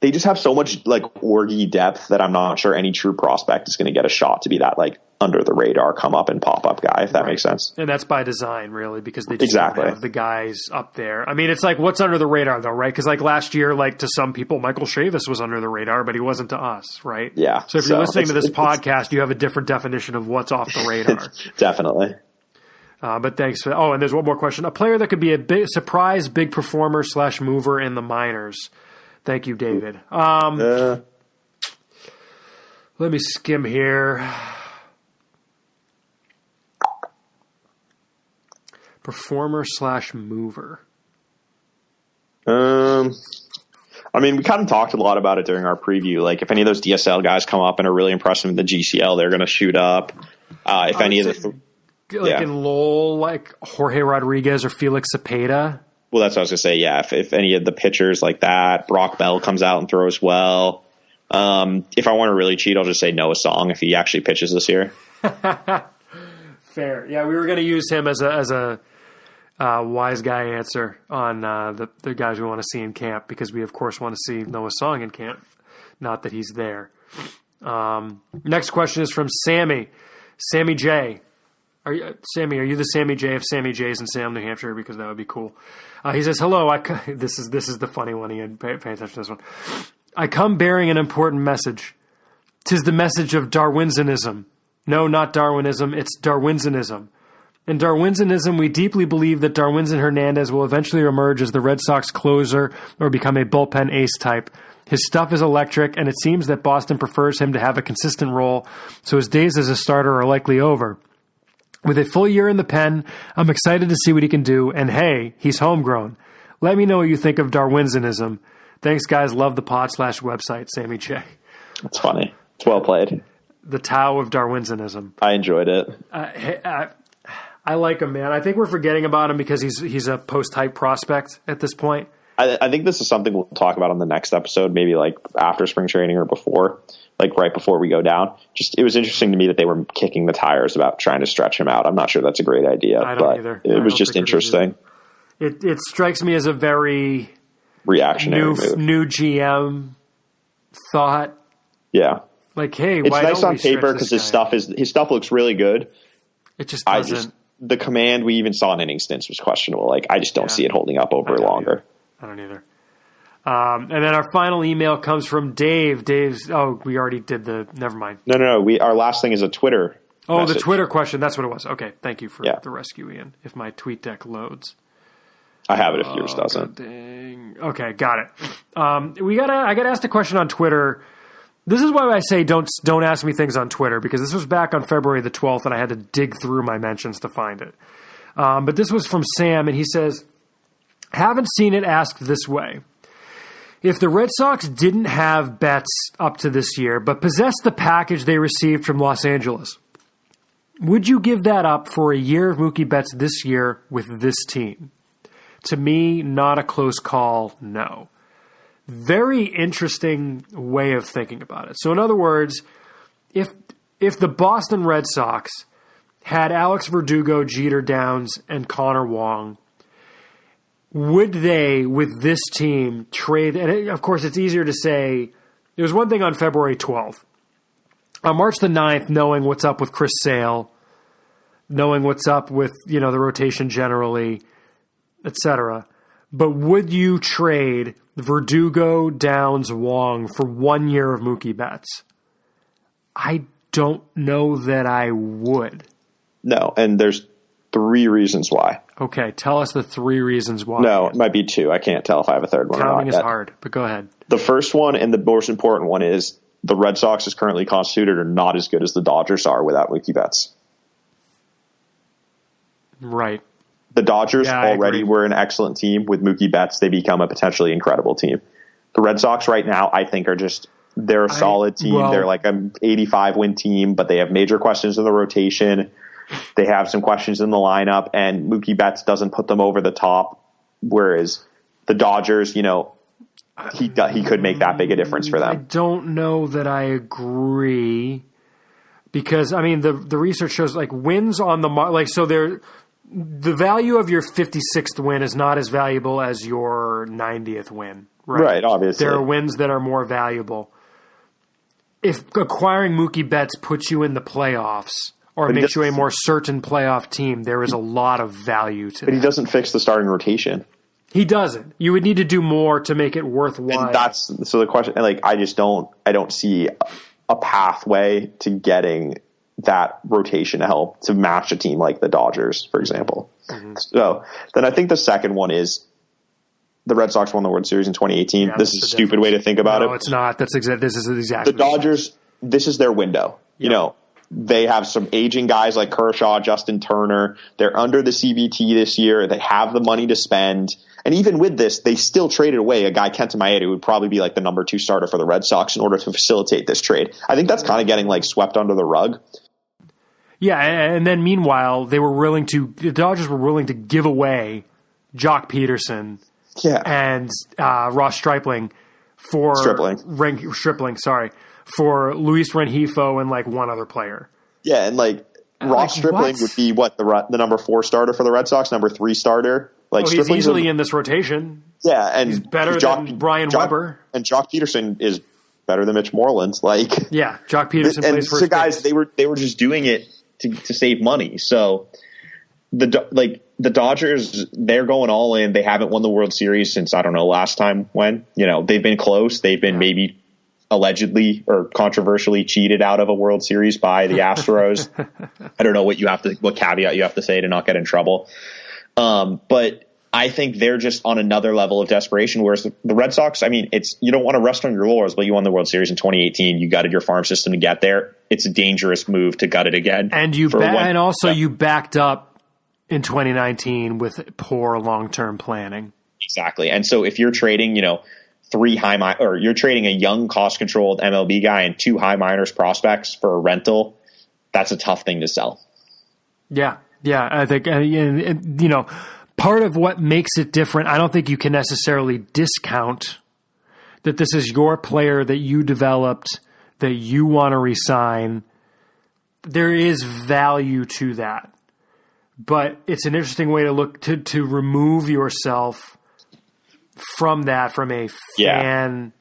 they just have so much like orgy depth that I'm not sure any true prospect is going to get a shot to be that like under the radar come up and pop up guy, if that makes sense. And that's by design, really, because they just don't have the guys up there. I mean, it's like, what's under the radar though, right? Because like last year, like to some people, Michael Chavis was under the radar, but he wasn't to us, right? Yeah. So if you're listening to this podcast, you have a different definition of what's off the radar. Definitely. But thanks for. Oh, and there's one more question. A player that could be a big surprise, big performer / mover in the minors. Thank you, David. Let me skim here. Performer / mover. I mean, we kind of talked a lot about it during our preview. Like, if any of those DSL guys come up and are really impressive in the GCL, they're going to shoot up. If any of the in Lowell, like Jorge Rodriguez or Felix Cepeda. Well, that's what I was going to say. Yeah, if any of the pitchers like that, Brock Bell comes out and throws well. If I want to really cheat, I'll just say Noah Song if he actually pitches this year. Fair. Yeah, we were going to use him as a wise guy answer on the guys we want to see in camp, because we, of course, want to see Noah Song in camp. Not that he's there. Next question is from Sammy. Sammy J. Are you the Sammy J of Sammy J's in Salem, New Hampshire? Because that would be cool. He says, hello. This is the funny one. Ian. Pay attention to this one. I come bearing an important message. 'Tis the message of Darwinsonism. No, not Darwinism. It's Darwinsonism. In Darwinsonism, we deeply believe that Darwinson Hernandez will eventually emerge as the Red Sox closer or become a bullpen ace type. His stuff is electric, and it seems that Boston prefers him to have a consistent role, so his days as a starter are likely over. With a full year in the pen, I'm excited to see what he can do, and hey, he's homegrown. Let me know what you think of Darwinsonism. Thanks, guys. Love the pod / website, Sammy J. That's funny. It's well played. The Tao of Darwinsonism. I enjoyed it. I like him, man. I think we're forgetting about him because he's a post-hype prospect at this point. I think this is something we'll talk about on the next episode, maybe like after spring training or before, like right before we go down. Just, it was interesting to me that they were kicking the tires about trying to stretch him out. I'm not sure that's a great idea. I don't either. It was just interesting. It strikes me as a very reactionary new GM thought. Yeah. Like, hey, it's why nice don't on paper because his stuff looks really good. It just doesn't. The command we even saw in inning stints was questionable. Like, I just don't see it holding up over longer. I don't either. And then our final email comes from Dave. We already did never mind. No. Our last thing is a Twitter message. The Twitter question. That's what it was. Okay. Thank you for the rescue, Ian. If my tweet deck loads. I have it if yours doesn't. Dang. Okay. Got it. I got asked a question on Twitter. This is why I say don't ask me things on Twitter, because this was back on February the 12th and I had to dig through my mentions to find it. But this was from Sam, and he says, haven't seen it asked this way. If the Red Sox didn't have Betts up to this year, but possessed the package they received from Los Angeles, would you give that up for a year of Mookie Betts this year with this team? To me, not a close call, no. Very interesting way of thinking about it. So in other words, if the Boston Red Sox had Alex Verdugo, Jeter Downs, and Connor Wong, would they, with this team, trade? And of course, it's easier to say. There was one thing on February 12th. On March the 9th, knowing what's up with Chris Sale, knowing what's up with the rotation generally, etc. But would you trade Verdugo, Downs, Wong for 1 year of Mookie Betts? I don't know that I would. No, and there's 3 reasons why. Okay, tell us the 3 reasons why. No, it might be 2. I can't tell if I have a third one or not. Counting is hard, but go ahead. The first one, and the most important one, is the Red Sox as currently constituted are not as good as the Dodgers are without Mookie Betts. Right. The Dodgers already were an excellent team. With Mookie Betts, they become a potentially incredible team. The Red Sox right now, I think, they're a solid team. They're like an 85-win team, but they have major questions in the rotation. They have some questions in the lineup, and Mookie Betts doesn't put them over the top, whereas the Dodgers, he could make that big a difference for them. I don't know that I agree, because I mean the research shows like wins on the the value of your 56th win is not as valuable as your 90th win. Right, obviously. There are wins that are more valuable. If acquiring Mookie Betts puts you in the playoffs or makes you a more certain playoff team, there is a lot of value to that. But he doesn't fix the starting rotation. He doesn't. You would need to do more to make it worthwhile. And so the question, like, I don't see a pathway to getting that rotation to help to match a team like the Dodgers, for example. Mm-hmm. So then I think the second one is the Red Sox won the World Series in 2018. Yeah, this is a stupid way to think about it. No, it's not. This is exactly the Dodgers. This is their window. Yep. You know, they have some aging guys like Kershaw, Justin Turner. They're under the CBT this year. They have the money to spend. And even with this, they still traded away a guy, Kenta Maeda, who would probably be like the number 2 starter for the Red Sox in order to facilitate this trade. I think that's kind of getting like swept under the rug. Yeah, and then meanwhile, the Dodgers were willing to give away Jock Peterson and Ross Stripling for for Luis Rengifo and like one other player. Yeah, and like Ross Stripling would be the number 4 starter for the Red Sox, number 3 starter. Like he's easily in this rotation. Yeah, and he's better than Brian Weber. And Jock Peterson is better than Mitch Moreland. Like, yeah, Jock Peterson plays first. So guys, they were just doing it to save money. So the Dodgers, they're going all in. They haven't won the World Series since I don't know last time when. You know, they've been close. They've been maybe allegedly or controversially cheated out of a World Series by the Astros. I don't know what caveat you have to say to not get in trouble. But I think they're just on another level of desperation. Whereas the Red Sox, I mean, you don't want to rest on your laurels, but you won the World Series in 2018. You gutted your farm system to get there. It's a dangerous move to gut it again. And you backed up in 2019 with poor long-term planning. Exactly. And so if you're trading, you're trading a young, cost-controlled MLB guy and 2 high minors prospects for a rental, that's a tough thing to sell. Yeah. Yeah, I think, part of what makes it different, I don't think you can necessarily discount that this is your player that you developed, that you want to re-sign. There is value to that. But it's an interesting way to look to remove yourself from that, from a fan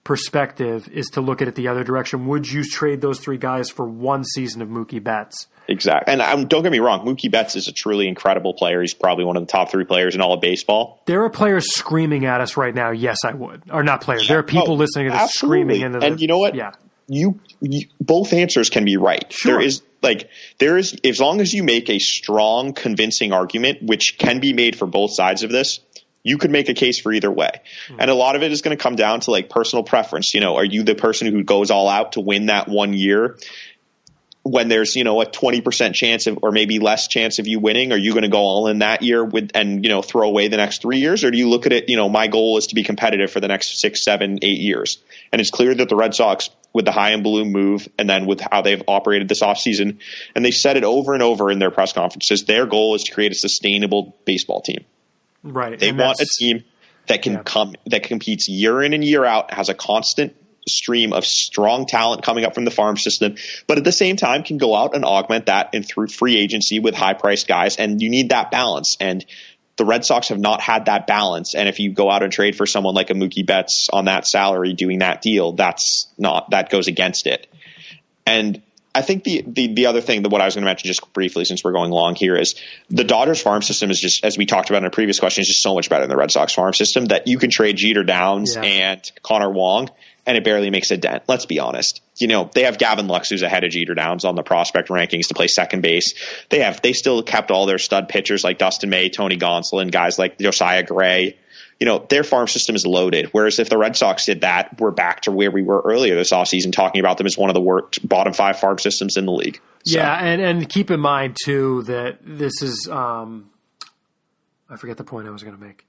perspective, is to look at it the other direction. Would you trade those 3 guys for 1 season of Mookie Betts? Exactly. And don't get me wrong, Mookie Betts is a truly incredible player. He's probably one of the top 3 players in all of baseball. There are players screaming at us right now, yes, I would. Or not players. There are people listening to this screaming into And you know what? Yeah. You both answers can be right. Sure. There is as long as you make a strong, convincing argument, which can be made for both sides of this, you could make a case for either way. Mm-hmm. And a lot of it is going to come down to like personal preference. You know, are you the person who goes all out to win that 1 year when there's, a 20% chance of, or maybe less chance of you winning? Are you going to go all in that year and throw away the next 3 years? Or do you look at it, my goal is to be competitive for the next 6, 7, 8 years? And it's clear that the Red Sox, with the high and balloon move and then with how they've operated this offseason, and they said it over and over in their press conferences, their goal is to create a sustainable baseball team. Right. They want a team that can that competes year in and year out, has a constant stream of strong talent coming up from the farm system, but at the same time can go out and augment that and through free agency with high priced guys. And you need that balance. And the Red Sox have not had that balance. And if you go out and trade for someone like a Mookie Betts on that salary doing that deal, that goes against it. And I think the other thing that what I was going to mention just briefly, since we're going long here, is the Dodgers farm system is just, as we talked about in a previous question, is just so much better than the Red Sox farm system that you can trade Jeter Downs and Connor Wong and it barely makes a dent. Let's be honest. They have Gavin Lux, who's ahead of Jeter Downs on the prospect rankings to play second base. They still kept all their stud pitchers like Dustin May, Tony Gonsolin, guys like Josiah Gray. Their farm system is loaded. Whereas if the Red Sox did that, we're back to where we were earlier this offseason, talking about them as one of the worst bottom 5 farm systems in the league. So. Yeah, and keep in mind, too, that this is I forget the point I was going to make.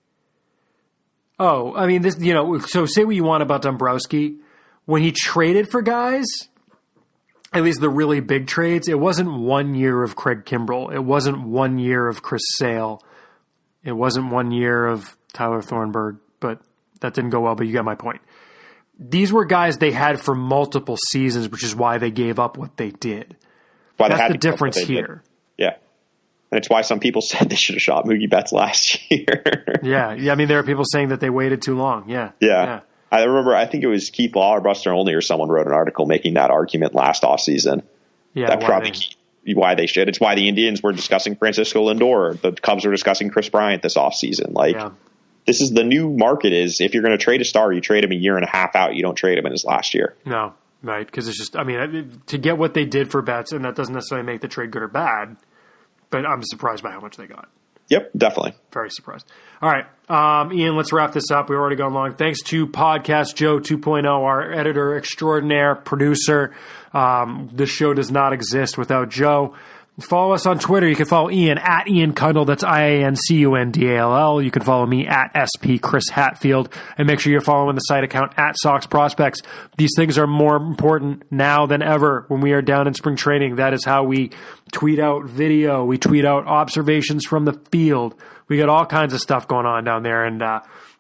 Oh, I mean, this. So say what you want about Dombrowski. When he traded for guys, at least the really big trades, it wasn't 1 year of Craig Kimbrell. It wasn't 1 year of Chris Sale. It wasn't 1 year of Tyler Thornburg, but that didn't go well, but you got my point. these were guys they had for multiple seasons, which is why they gave up what they did. That's the difference here. Yeah. And it's why some people said they should have shot Mookie Betts last year. Yeah. I mean, there are people saying that they waited too long. Yeah. I remember, I think it was Keith Law or Buster Olney or someone wrote an article making that argument last offseason. Yeah. Why they should. It's why the Indians were discussing Francisco Lindor. The Cubs were discussing Chris Bryant this offseason. This is the new market is if you're going to trade a star, you trade him a year and a half out. You don't trade him in his last year. No, right. Because it's just, I mean, to get what they did for Betts, and that doesn't necessarily make the trade good or bad, but I'm surprised by how much they got. Yep, definitely. Very surprised. All right, Ian, let's wrap this up. We've already gone long. Thanks to Podcast Joe 2.0, our editor extraordinaire, producer. This show does not exist without Joe. Follow us on Twitter. You can follow Ian at Ian Cundall. That's IANCUNDALL. You can follow me at SP Chris Hatfield. And make sure you're following the site account at Sox Prospects. These things are more important now than ever when we are down in spring training. That is how we tweet out video. We tweet out observations from the field. We got all kinds of stuff going on down there. And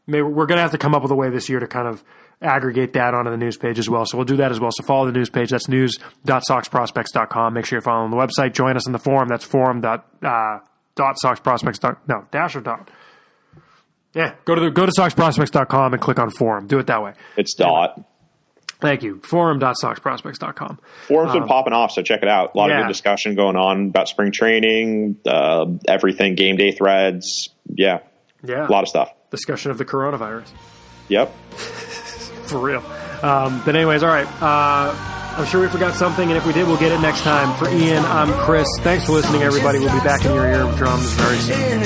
maybe we're going to have to come up with a way this year to kind of aggregate that onto the news page as well. So we'll do that as well. So follow the news page. That's news.soxprospects.com. Make sure you're following the website. Join us in the forum. That's forum.soxprospects. No, dash or dot. Yeah, go to soxprospects.com and click on forum. Do it that way. It's dot. Thank you. Forum.soxprospects.com. Forum's been popping off, so check it out. A lot of good discussion going on about spring training, everything, game day threads. Yeah. A lot of stuff. Discussion of the coronavirus. Yep. For real. But anyways, all right. I'm sure we forgot something, and if we did, we'll get it next time. For Ian, I'm Chris. Thanks for listening, everybody. We'll be back in your eardrums very soon.